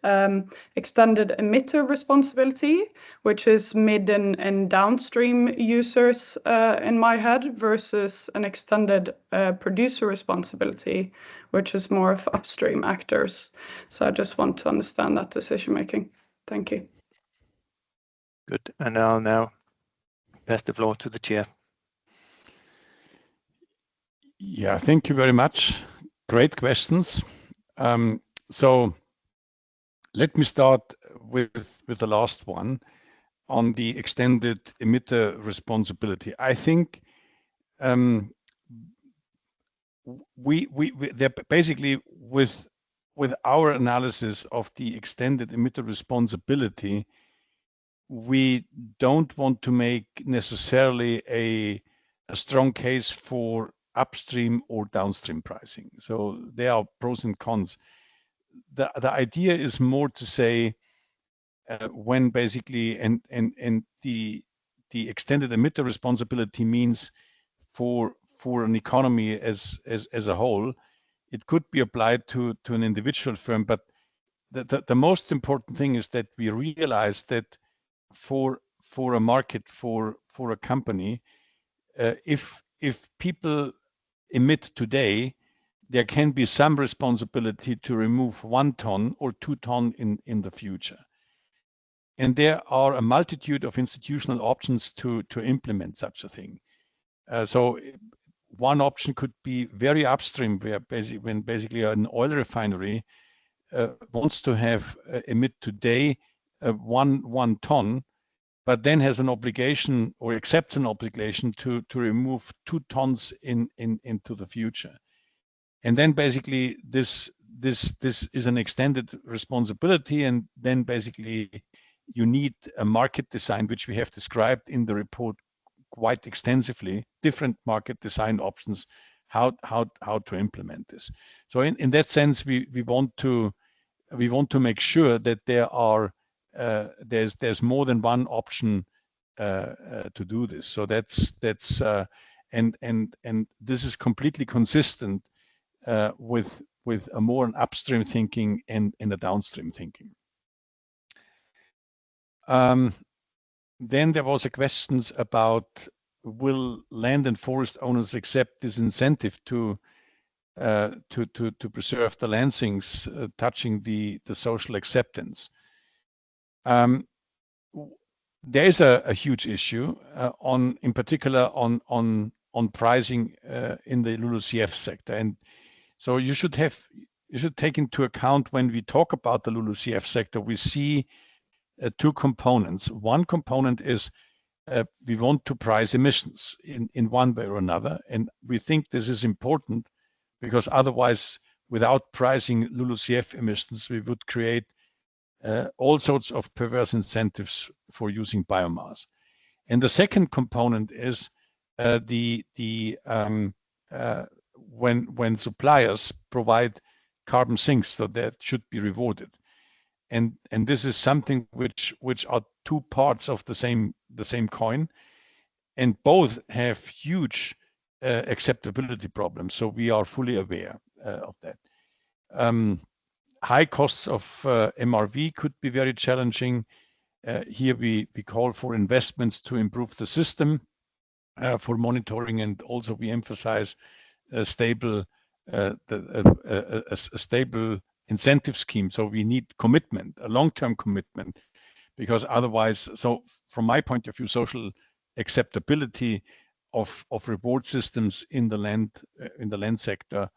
extended emitter responsibility, which is mid and downstream users in my head, versus an extended producer responsibility, which is more of upstream actors. So I just want to understand that decision making. Thank you. Good. And I'll now pass the floor to the chair. Yeah, thank you very much. Great questions. So let me start with the last one on the extended emitter responsibility. I think they're basically with our analysis of the extended emitter responsibility, we don't want to make necessarily a strong case for upstream or downstream pricing. So there are pros and cons. The idea is more to say when basically and the extended emitter responsibility means for an economy as a whole, it could be applied to an individual firm, but the most important thing is that we realize that for a market, for a company, if people emit today, there can be some responsibility to remove 1 ton or 2 ton in the future. And there are a multitude of institutional options to implement such a thing. So one option could be very upstream, where when basically an oil refinery wants to have emit today 1 ton, but then has an obligation or accepts an obligation to remove 2 tons into the future. And then basically this is an extended responsibility, and then basically you need a market design, which we have described in the report quite extensively, different market design options, how to implement this. So in that sense, we want to make sure that there's more than one option to do this. So that's and this is completely consistent with a more an upstream thinking and a downstream thinking. Then there was a questions about will land and forest owners accept this incentive to preserve the land sinks, touching the social acceptance. There is a huge issue in particular on pricing in the LULUCF sector, and so you should take into account when we talk about the LULUCF sector, we see 2 components. One component is we want to price emissions in one way or another, and we think this is important because otherwise, without pricing LULUCF emissions, we would create all sorts of perverse incentives for using biomass. And the second component is when suppliers provide carbon sinks, so that should be rewarded. And this is something which are 2 parts of the same coin, and both have huge acceptability problems. So we are fully aware of that. High costs of MRV could be very challenging. Here we call for investments to improve the system for monitoring, and also we emphasize a stable incentive scheme. So we need commitment, a long-term commitment, because otherwise, so from my point of view, social acceptability of reward systems in the land sector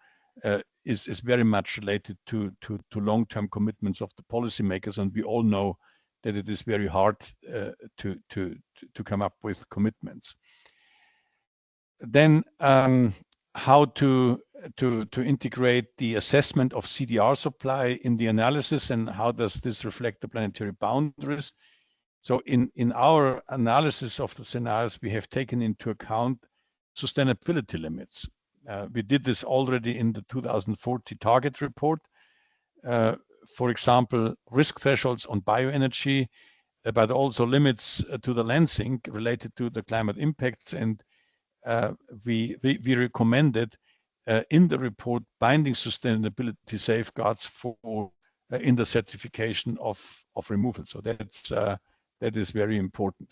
is very much related to long-term commitments of the policymakers, and we all know that it is very hard to come up with commitments. Then how to integrate the assessment of CDR supply in the analysis, and how does this reflect the planetary boundaries? So in our analysis of the scenarios, we have taken into account sustainability limits. We did this already in the 2040 target report. For example, risk thresholds on bioenergy, but also limits to the land sink related to the climate impacts. And we recommended in the report binding sustainability safeguards for in the certification of removal. So that is very important.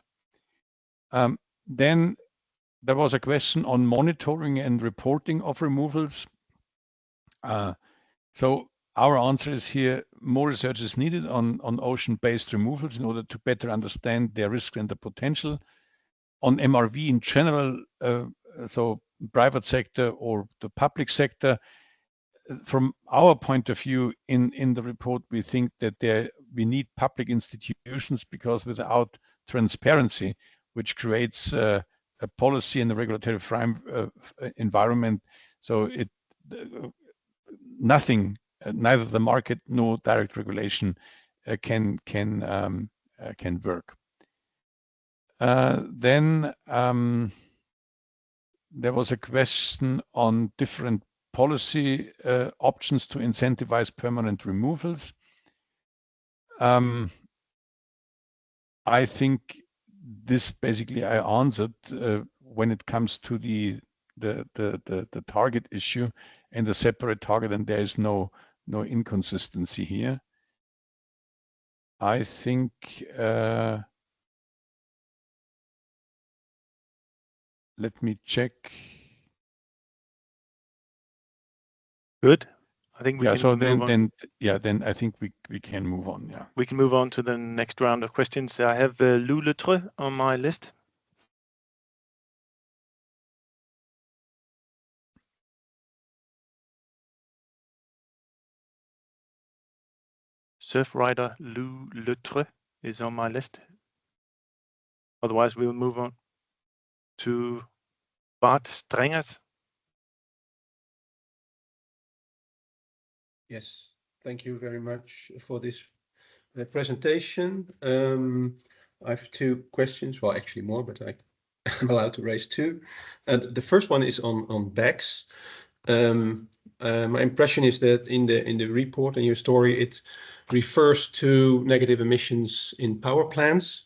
Then there was a question on monitoring and reporting of removals. So our answer is here, more research is needed on ocean-based removals in order to better understand their risks and the potential. On MRV in general, so private sector or the public sector, from our point of view in the report, we think that we need public institutions, because without transparency, which creates a policy and a regulatory environment, so nothing, neither the market nor direct regulation can work. Then there was a question on different policy options to incentivize permanent removals. I think this basically I answered when it comes to the target issue and the separate target, and there is no inconsistency here. I think let me check. Good. I think we Yeah, can so move on. then I think we can move on. Yeah. We can move on to the next round of questions. I have Lou Letreux on my list. Surfrider Lou Letreux is on my list. Otherwise, we'll move on to Bart Strengers. Yes, thank you very much for this presentation. I have two questions, well, actually more, but I'm allowed to raise two. And the first one is on BECCS. My impression is that in the report and your story, it refers to negative emissions in power plants.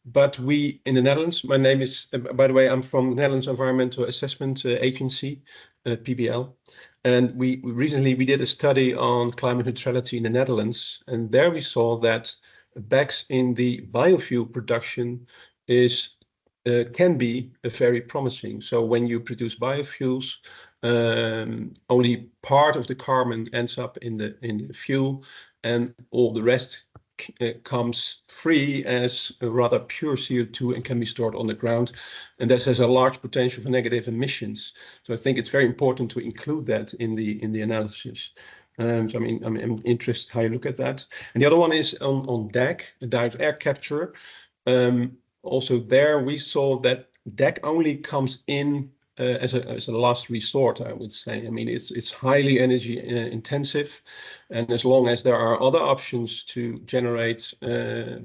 But we in the Netherlands, my name is, by the way, I'm from the Netherlands Environmental Assessment Agency, PBL. And we recently did a study on climate neutrality in the Netherlands. And there we saw that BECCS in the biofuel production can be very promising. So when you produce biofuels, only part of the carbon ends up in the fuel, and all the rest comes free as a rather pure CO2 and can be stored on the ground. And this has a large potential for negative emissions. So I think it's very important to include that in the analysis. So I mean, I'm interested how you look at that. And the other one is on DAC, direct air capture. Also there we saw that DAC only comes in as a last resort, I would say. I mean, it's highly energy intensive, and as long as there are other options to generate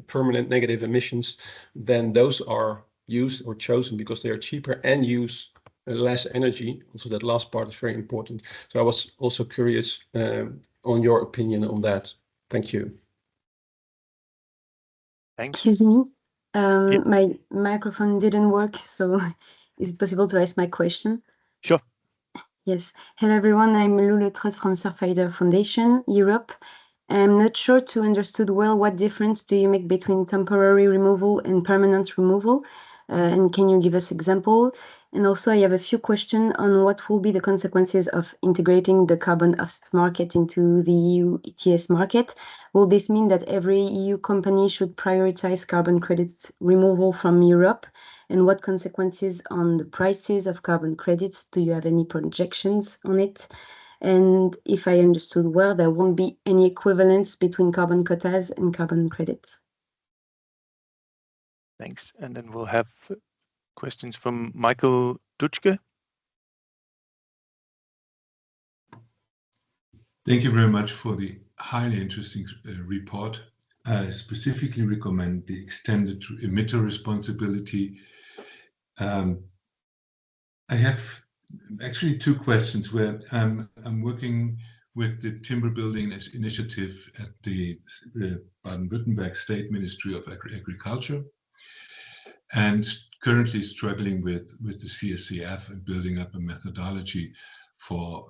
permanent negative emissions, then those are used or chosen because they are cheaper and use less energy. Also, that last part is very important. So I was also curious on your opinion on that. Thank you. Thanks. Excuse me. My microphone didn't work, so is it possible to ask my question? Sure. Yes. Hello, everyone. I'm Lou Letreux from Surfrider Foundation, Europe. I'm not sure to understood well what difference do you make between temporary removal and permanent removal? And can you give us example? And also, I have a few questions on what will be the consequences of integrating the carbon offset market into the EU ETS market. Will this mean that every EU company should prioritize carbon credits removal from Europe? And what consequences on the prices of carbon credits? Do you have any projections on it? And if I understood well, there won't be any equivalence between carbon quotas and carbon credits. Thanks. And then we'll have questions from Michael Dutschke. Thank you very much for the highly interesting report. I specifically recommend the extended emitter responsibility. I have actually two questions where I'm working with the Timber Building Initiative at the Baden-Württemberg State Ministry of Agriculture, and currently struggling with the CSCF and building up a methodology for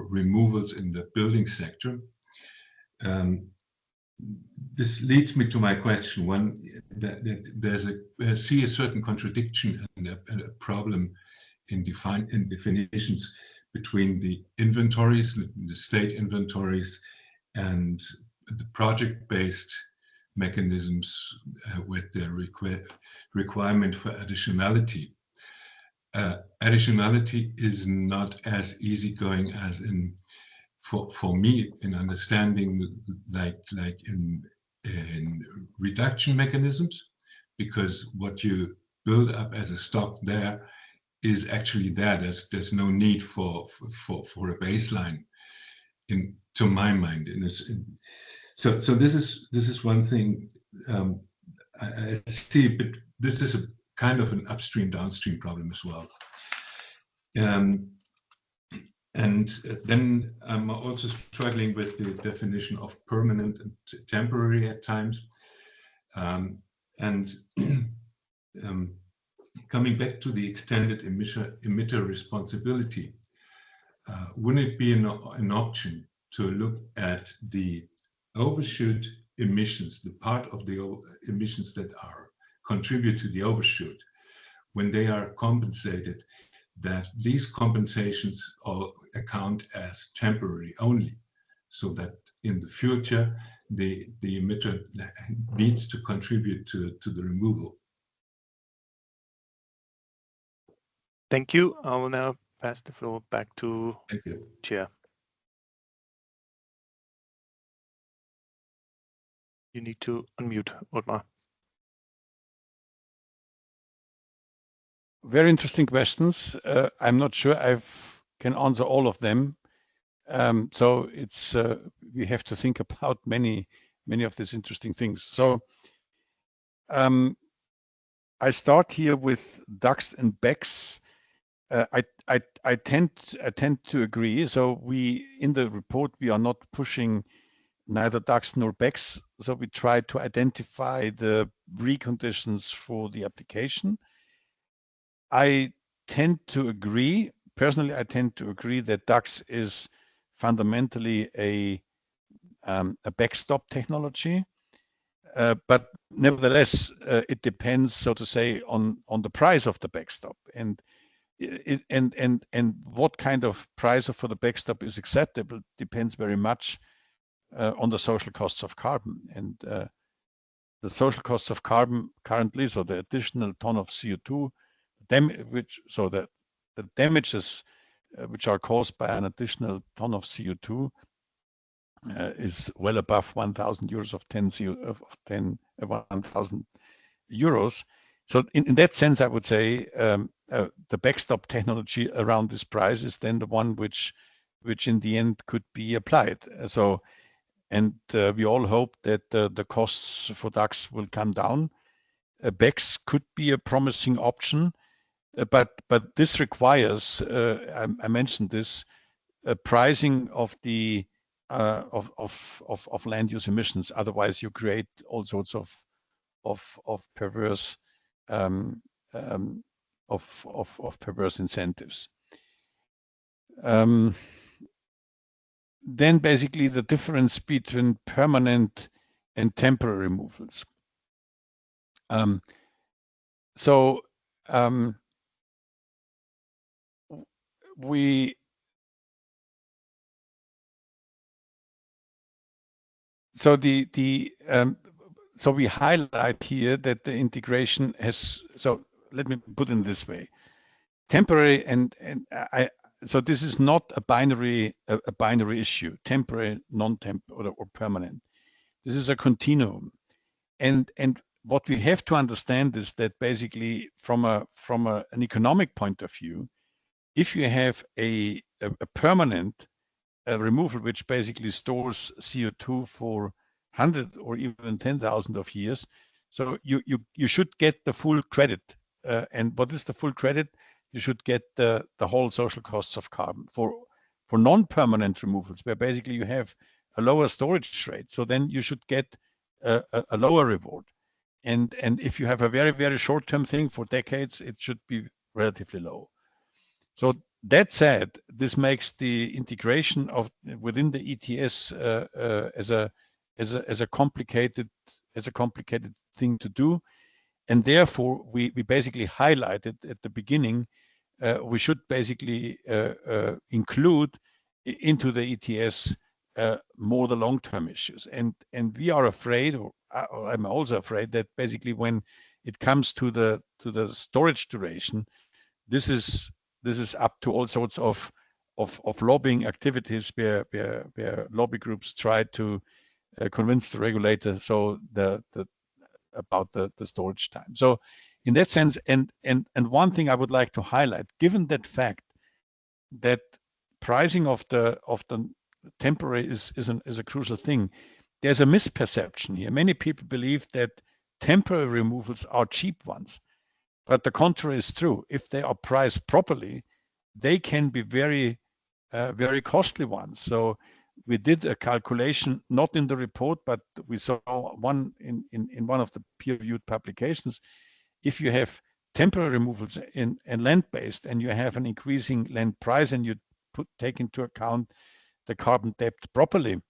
removals in the building sector. This leads me to my question. One, that I see a certain contradiction and a problem in definitions between the inventories, the state inventories, and the project-based mechanisms with their requirement for additionality. Additionality is not as easygoing as for me in understanding, like in reduction mechanisms, because what you build up as a stock there is actually there. There's no need for a baseline, to my mind. So this is one thing I see, but this is a kind of an upstream downstream problem as well. And then I'm also struggling with the definition of permanent and temporary at times. Coming back to the extended emitter responsibility, wouldn't it be an option to look at the overshoot emissions, the part of the emissions that contribute to the overshoot, when they are compensated, that these compensations all account as temporary only, so that in the future the emitter needs to contribute to the removal. Thank you. I will now pass the floor back to Chair. You need to unmute, Ottmar. Very interesting questions. I'm not sure I can answer all of them. So it's we have to think about many of these interesting things. So I start here with DAX and BECCS. I tend to agree. So in the report we are not pushing neither DAX nor BECCS. So we try to identify the preconditions for the application. I tend to agree, personally, I tend to agree that DAX is fundamentally a backstop technology. But nevertheless, it depends, so to say, on the price of the backstop, and what kind of price for the backstop is acceptable depends very much on the social costs of carbon. And the social costs of carbon currently, so the additional ton of CO2, the damages which are caused by an additional ton of CO2 is well above 1,000 euros of 1,000 euros. So in that sense, I would say the backstop technology around this price is then the one which in the end could be applied. So, and we all hope that the costs for DAX will come down. BECCS could be a promising option, but this requires, I mentioned this, pricing of the of land use emissions. Otherwise, you create all sorts of perverse perverse incentives. Then basically the difference between permanent and temporary removals. So we highlight here that the integration has. So let me put it this way: temporary so this is not a binary issue, temporary, non-temp, or permanent. This is a continuum, and what we have to understand is that basically from an economic point of view, if you have a permanent removal which basically stores CO2 for 100 or even 10,000 of years, so you should get the full credit. And what is the full credit? You should get the whole social costs of carbon. For non-permanent removals, where basically you have a lower storage rate, so then you should get a lower reward. And if you have a very, very short-term thing for decades, it should be relatively low. So That said, this makes the integration of within the ETS as a complicated thing to do, and therefore we basically highlighted at the beginning we should basically include into the ETS more the long-term issues, and we are afraid, or I'm also afraid, that basically when it comes to the storage duration, this is up to all sorts of lobbying activities where lobby groups try to convince the regulator about the storage time. So in that sense, and one thing I would like to highlight, given that fact that pricing of the temporary is a crucial thing, there's a misperception here. Many people believe that temporary removals are cheap ones. But the contrary is true. If they are priced properly, they can be very costly ones. So we did a calculation, not in the report, but we saw one in one of the peer-reviewed publications. If you have temporary removals and land-based, and you have an increasing land price, and you take into account the carbon depth properly,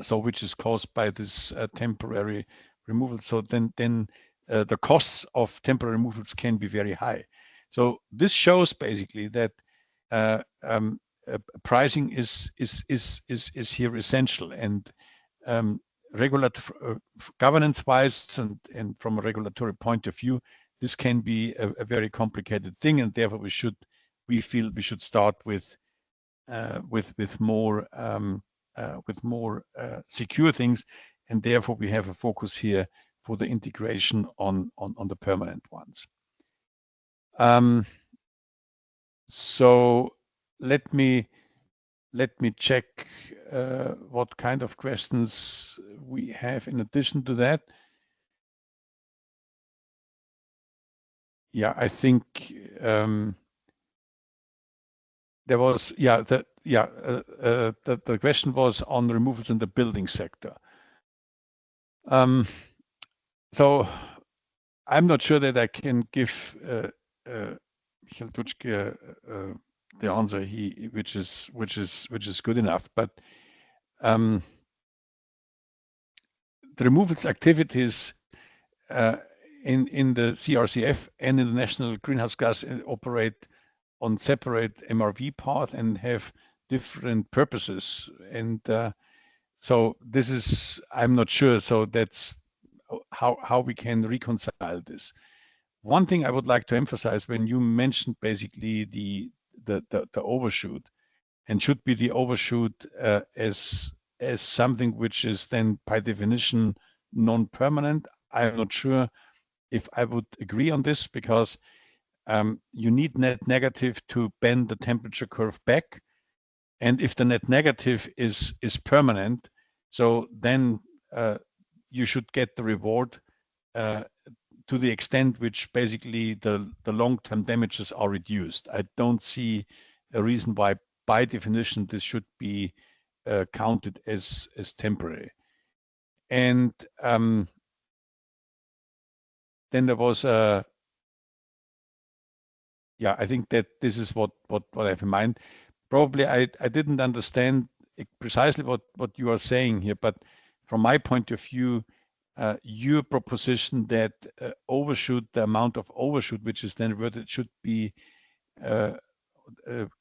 so which is caused by this temporary removal, so then the costs of temporary removals can be very high. So this shows basically that pricing is here essential, and governance-wise and from a regulatory point of view, this can be a very complicated thing, and therefore we feel we should start with more secure things, and therefore we have a focus here for the integration on the permanent ones. So let me check what kind of questions we have in addition to that. Yeah, I think there was the question was on removals in the building sector. So I'm not sure that I can give Michael Dutschke the answer which is good enough, but the removals activities in the CRCF and in the national greenhouse gas operate on separate MRV path and have different purposes, and so this is, I'm not sure, so that's how we can reconcile this. One thing I would like to emphasize, when you mentioned basically the overshoot, and should be the overshoot as something which is then by definition non-permanent, I'm not sure if I would agree on this, because you need net negative to bend the temperature curve back, and if the net negative is permanent, so then you should get the reward to the extent which basically the long-term damages are reduced. I don't see a reason why, by definition, this should be counted as temporary. And then there was a, I think that this is what I have in mind. Probably I didn't understand precisely what you are saying here, but from my point of view, your proposition that overshoot, the amount of overshoot which is then reverted, should be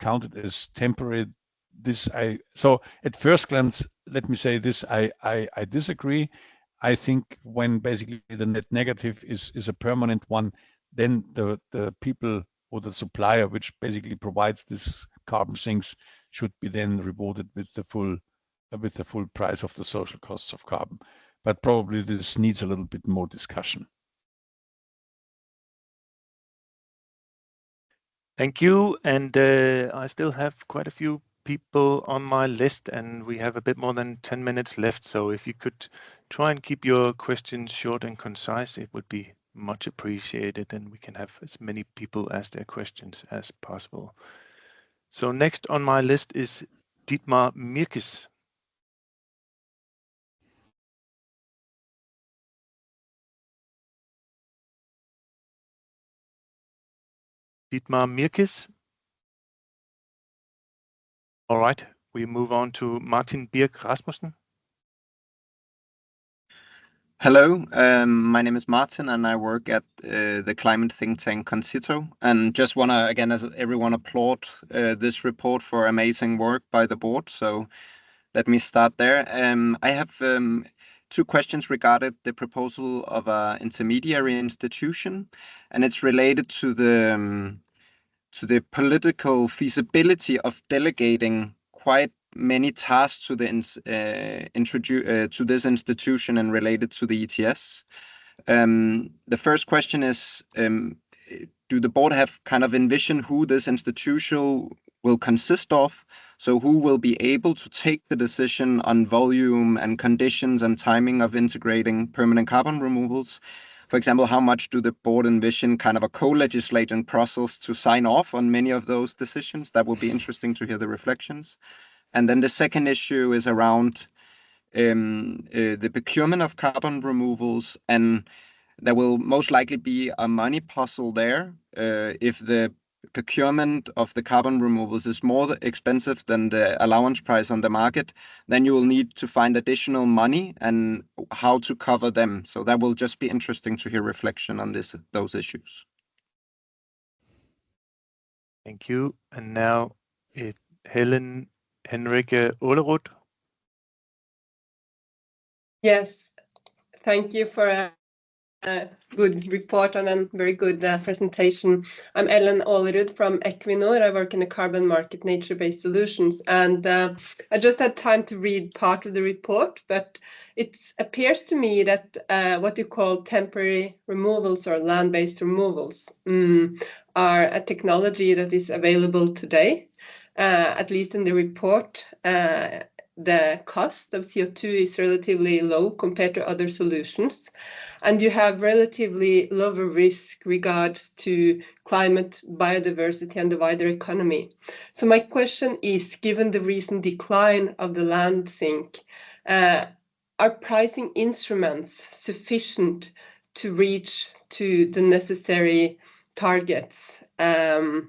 counted as temporary. So at first glance, let me say this, I disagree. I think when basically the net negative is a permanent one, then the people or the supplier which basically provides this carbon sinks should be then rewarded with the full price of the social costs of carbon. But probably this needs a little bit more discussion. Thank you. And I still have quite a few people on my list, and we have a bit more than 10 minutes left. So if you could try and keep your questions short and concise, it would be much appreciated, and we can have as many people ask their questions as possible. So next on my list is Dietmar Mirkes. Dietmar Mirkes. All right, we move on to Martin Birk Rasmussen. Hello, my name is Martin, and I work at the climate think tank Concito. And just want to, again, as everyone, applaud this report for amazing work by the board. So let me start there. I have two questions regarding the proposal of an intermediary institution, and it's related to the political feasibility of delegating quite many tasks to this institution and related to the ETS. The first question is, do the board have kind of envision who this institution will consist of? So who will be able to take the decision on volume and conditions and timing of integrating permanent carbon removals? For example, how much do the board envision kind of a co-legislating process to sign off on many of those decisions? That will be interesting to hear the reflections. And then the second issue is around the procurement of carbon removals, and there will most likely be a money puzzle there. If the procurement of the carbon removals is more expensive than the allowance price on the market, then you will need to find additional money and how to cover them. So that will just be interesting to hear reflection on those issues. Thank you. And now Helen Henrike Ålerud. Yes, thank you for a good report and a very good presentation. I'm Ellen Ålerud from Equinor. I work in the carbon market, nature-based solutions, and I just had time to read part of the report, but it appears to me that what you call temporary removals or land-based removals are a technology that is available today, at least in the report. The cost of CO2 is relatively low compared to other solutions, and you have relatively lower risk regards to climate, biodiversity, and the wider economy. So my question is, given the recent decline of the land sink, are pricing instruments sufficient to reach to the necessary targets and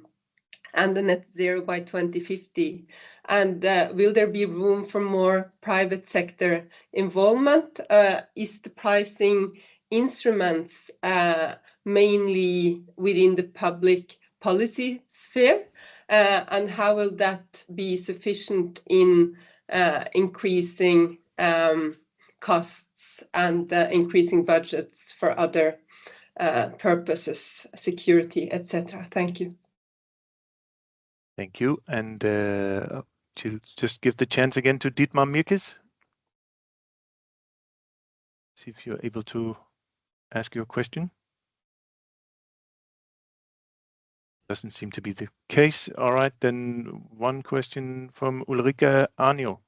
the net zero by 2050? And will there be room for more private sector involvement? Is the pricing instruments mainly within the public policy sphere? And how will that be sufficient in increasing costs and increasing budgets for other purposes, security, etc.? Thank you. Thank you. And to just give the chance again to Dietmar Mirkes. See if you're able to ask your question. Doesn't seem to be the case. All right, then one question from Ulrika Arnio.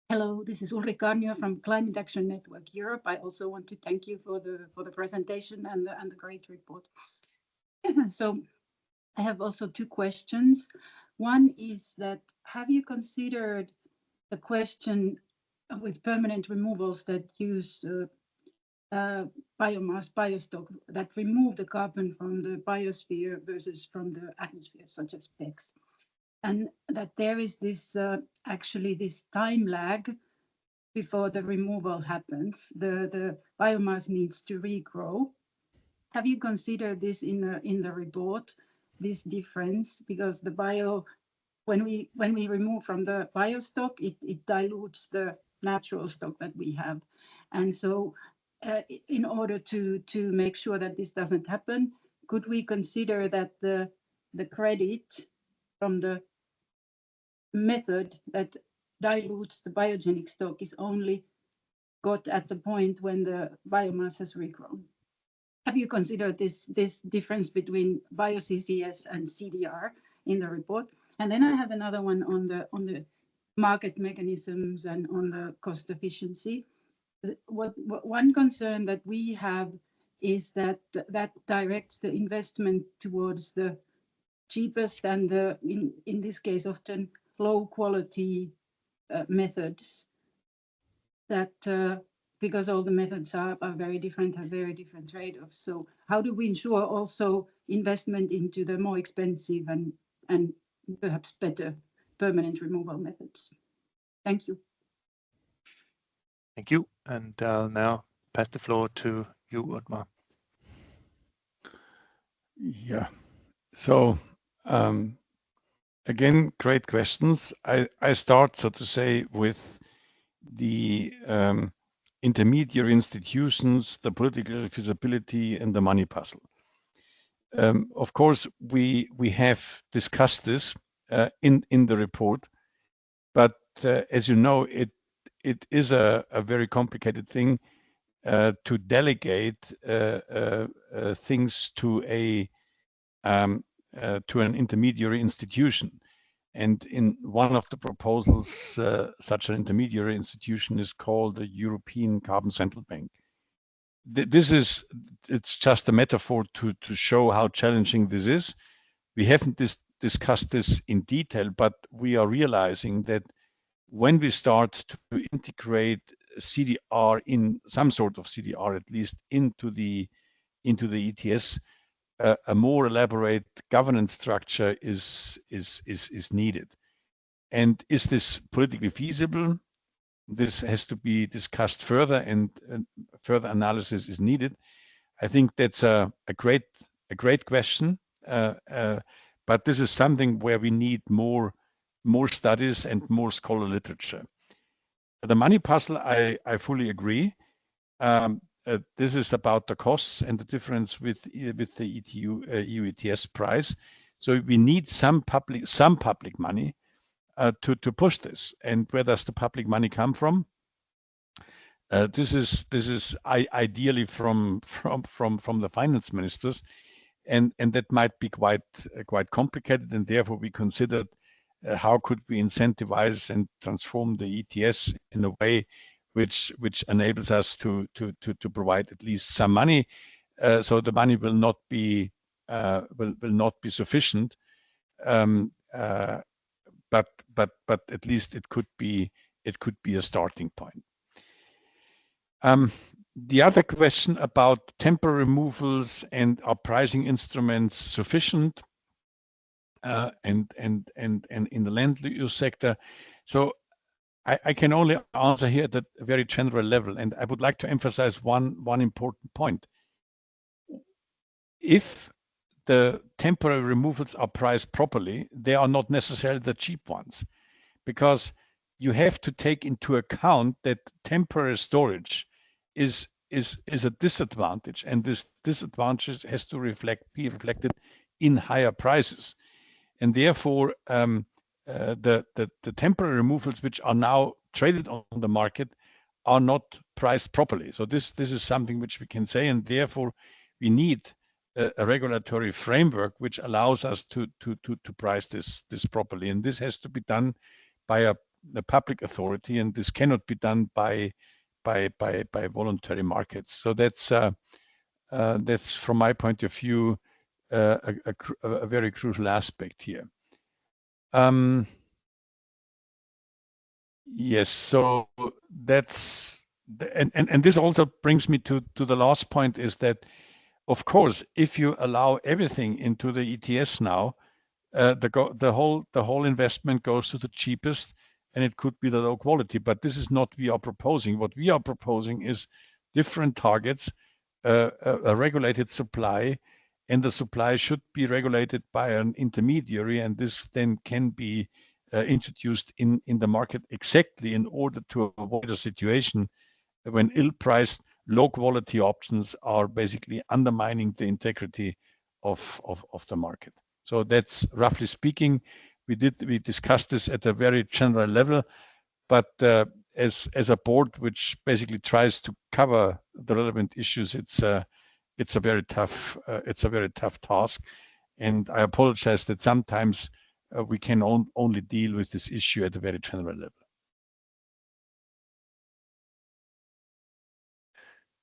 Hello, this is Ulrika Arnio from Climate Action Network Europe. I also want to thank you for the presentation and the great report. So I have also two questions. One is that, have you considered the question with permanent removals that use biomass, biostock, that remove the carbon from the biosphere versus from the atmosphere, such as PEX? And that there is this actually this time lag before the removal happens. The biomass needs to regrow. Have you considered this in the report, this difference? Because the when we remove from the biostock, it dilutes the natural stock that we have. And so in order to make sure that this doesn't happen, could we consider that the credit from the method that dilutes the biogenic stock is only got at the point when the biomass has regrown? Have you considered this difference between bio-CCS and CDR in the report? And then I have another one on the market mechanisms and on the cost efficiency. One concern that we have is that directs the investment towards the cheapest and in this case often low quality methods, that because all the methods are very different, have very different trade-offs. So how do we ensure also investment into the more expensive and perhaps better permanent removal methods. Thank you. Thank you. And I'll now pass the floor to you, Oddmar. Yeah. So again, great questions. I start, so to say, with the intermediary institutions, the political feasibility, and the money puzzle. Of course, we have discussed this in the report, but as you know, it is a very complicated thing to delegate things to an intermediary institution. And in one of the proposals, such an intermediary institution is called the European Carbon Central Bank. It's just a metaphor to show how challenging this is. We haven't discussed this in detail, but we are realizing that when we start to integrate CDR in some sort of CDR, at least into the ETS, a more elaborate governance structure is needed. And is this politically feasible? This has to be discussed further, and further analysis is needed. I think that's a great question, but this is something where we need more studies and more scholarly literature. The money puzzle, I fully agree. This is about the costs and the difference with the EU ETS price. So we need some public money to push this. And where does the public money come from? This is ideally from the finance ministers, and that might be quite complicated. And therefore, we considered how could we incentivize and transform the ETS in a way which enables us to provide at least some money, so the money will not be sufficient, but at least it could be a starting point. The other question about temporary removals and are pricing instruments sufficient, and in the land use sector. So I can only answer here at a very general level, and I would like to emphasize one important point. If the temporary removals are priced properly, they are not necessarily the cheap ones, because you have to take into account that temporary storage is a disadvantage, and this disadvantage has to be reflected in higher prices, and therefore the temporary removals which are now traded on the market are not priced properly. So this is something which we can say, and therefore we need a regulatory framework which allows us to price this properly, and this has to be done by a public authority, and this cannot be done by voluntary markets. So that's from my point of view a very crucial aspect here. Yes, so that's and this also brings me to the last point, is that of course if you allow everything into the ETS now, the whole investment goes to the cheapest, and it could be the low quality. But this is not what we are proposing. What we are proposing is different targets, a regulated supply, and the supply should be regulated by an intermediary, and this then can be introduced in the market exactly in order to avoid a situation when ill-priced, low-quality options are basically undermining the integrity of the market. So that's roughly speaking. We discussed this at a very general level, but as a board which basically tries to cover the relevant issues, it's a very tough task, and I apologize that sometimes we can only deal with this issue at a very general level.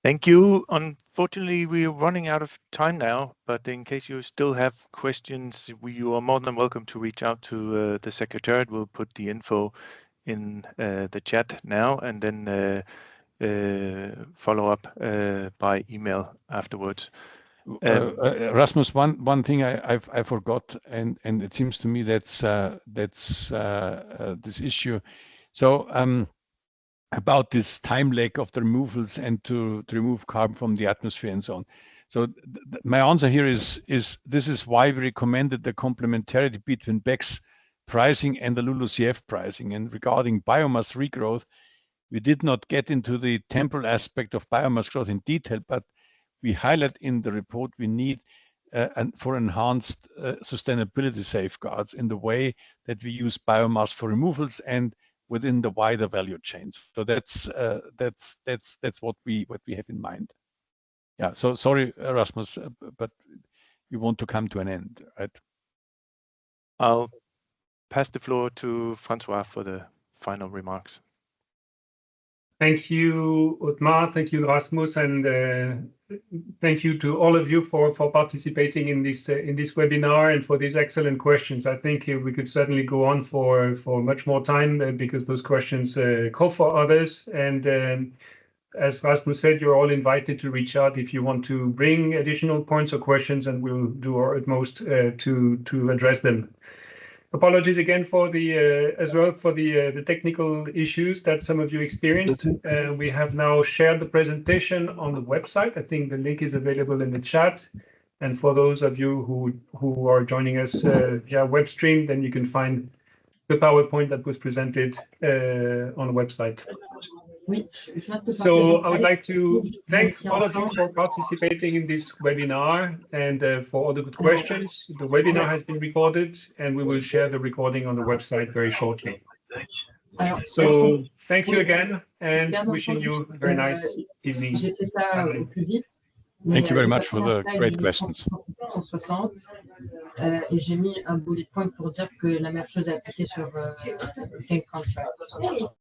Thank you. Unfortunately, we are running out of time now, but in case you still have questions, you are more than welcome to reach out to the Secretariat. We'll put the info in the chat now, and then follow up by email afterwards. Rasmus, one thing I forgot, and it seems to me that's this issue. So about this time lag of the removals and to remove carbon from the atmosphere and so on. So my answer here is this is why we recommended the complementarity between BECCS pricing and the LULUCF pricing. And regarding biomass regrowth, we did not get into the temporal aspect of biomass growth in detail, but we highlight in the report we need for enhanced sustainability safeguards in the way that we use biomass for removals and within the wider value chains. So that's what we have in mind. Yeah. So sorry, Rasmus, but we want to come to an end, right? I'll pass the floor to Francois for the final remarks. Thank you, Otmar. Thank you, Rasmus, and thank you to all of you for participating in this webinar and for these excellent questions. I think we could certainly go on for much more time because those questions call for others. And as Rasmus said, you're all invited to reach out if you want to bring additional points or questions, and we'll do our utmost to address them. Apologies again for the technical issues that some of you experienced. We have now shared the presentation on the website. I think the link is available in the chat. And for those of you who are joining us via web stream, then you can find the PowerPoint that was presented on the website. So I would like to thank all of you for participating in this webinar and for all the good questions. The webinar has been recorded and we will share the recording on the website very shortly. So thank you again and wishing you a very nice evening. Thank you very much for the great questions. Et j'ai mis un bullet point pour dire que la même chose est appliquée sur King Contract.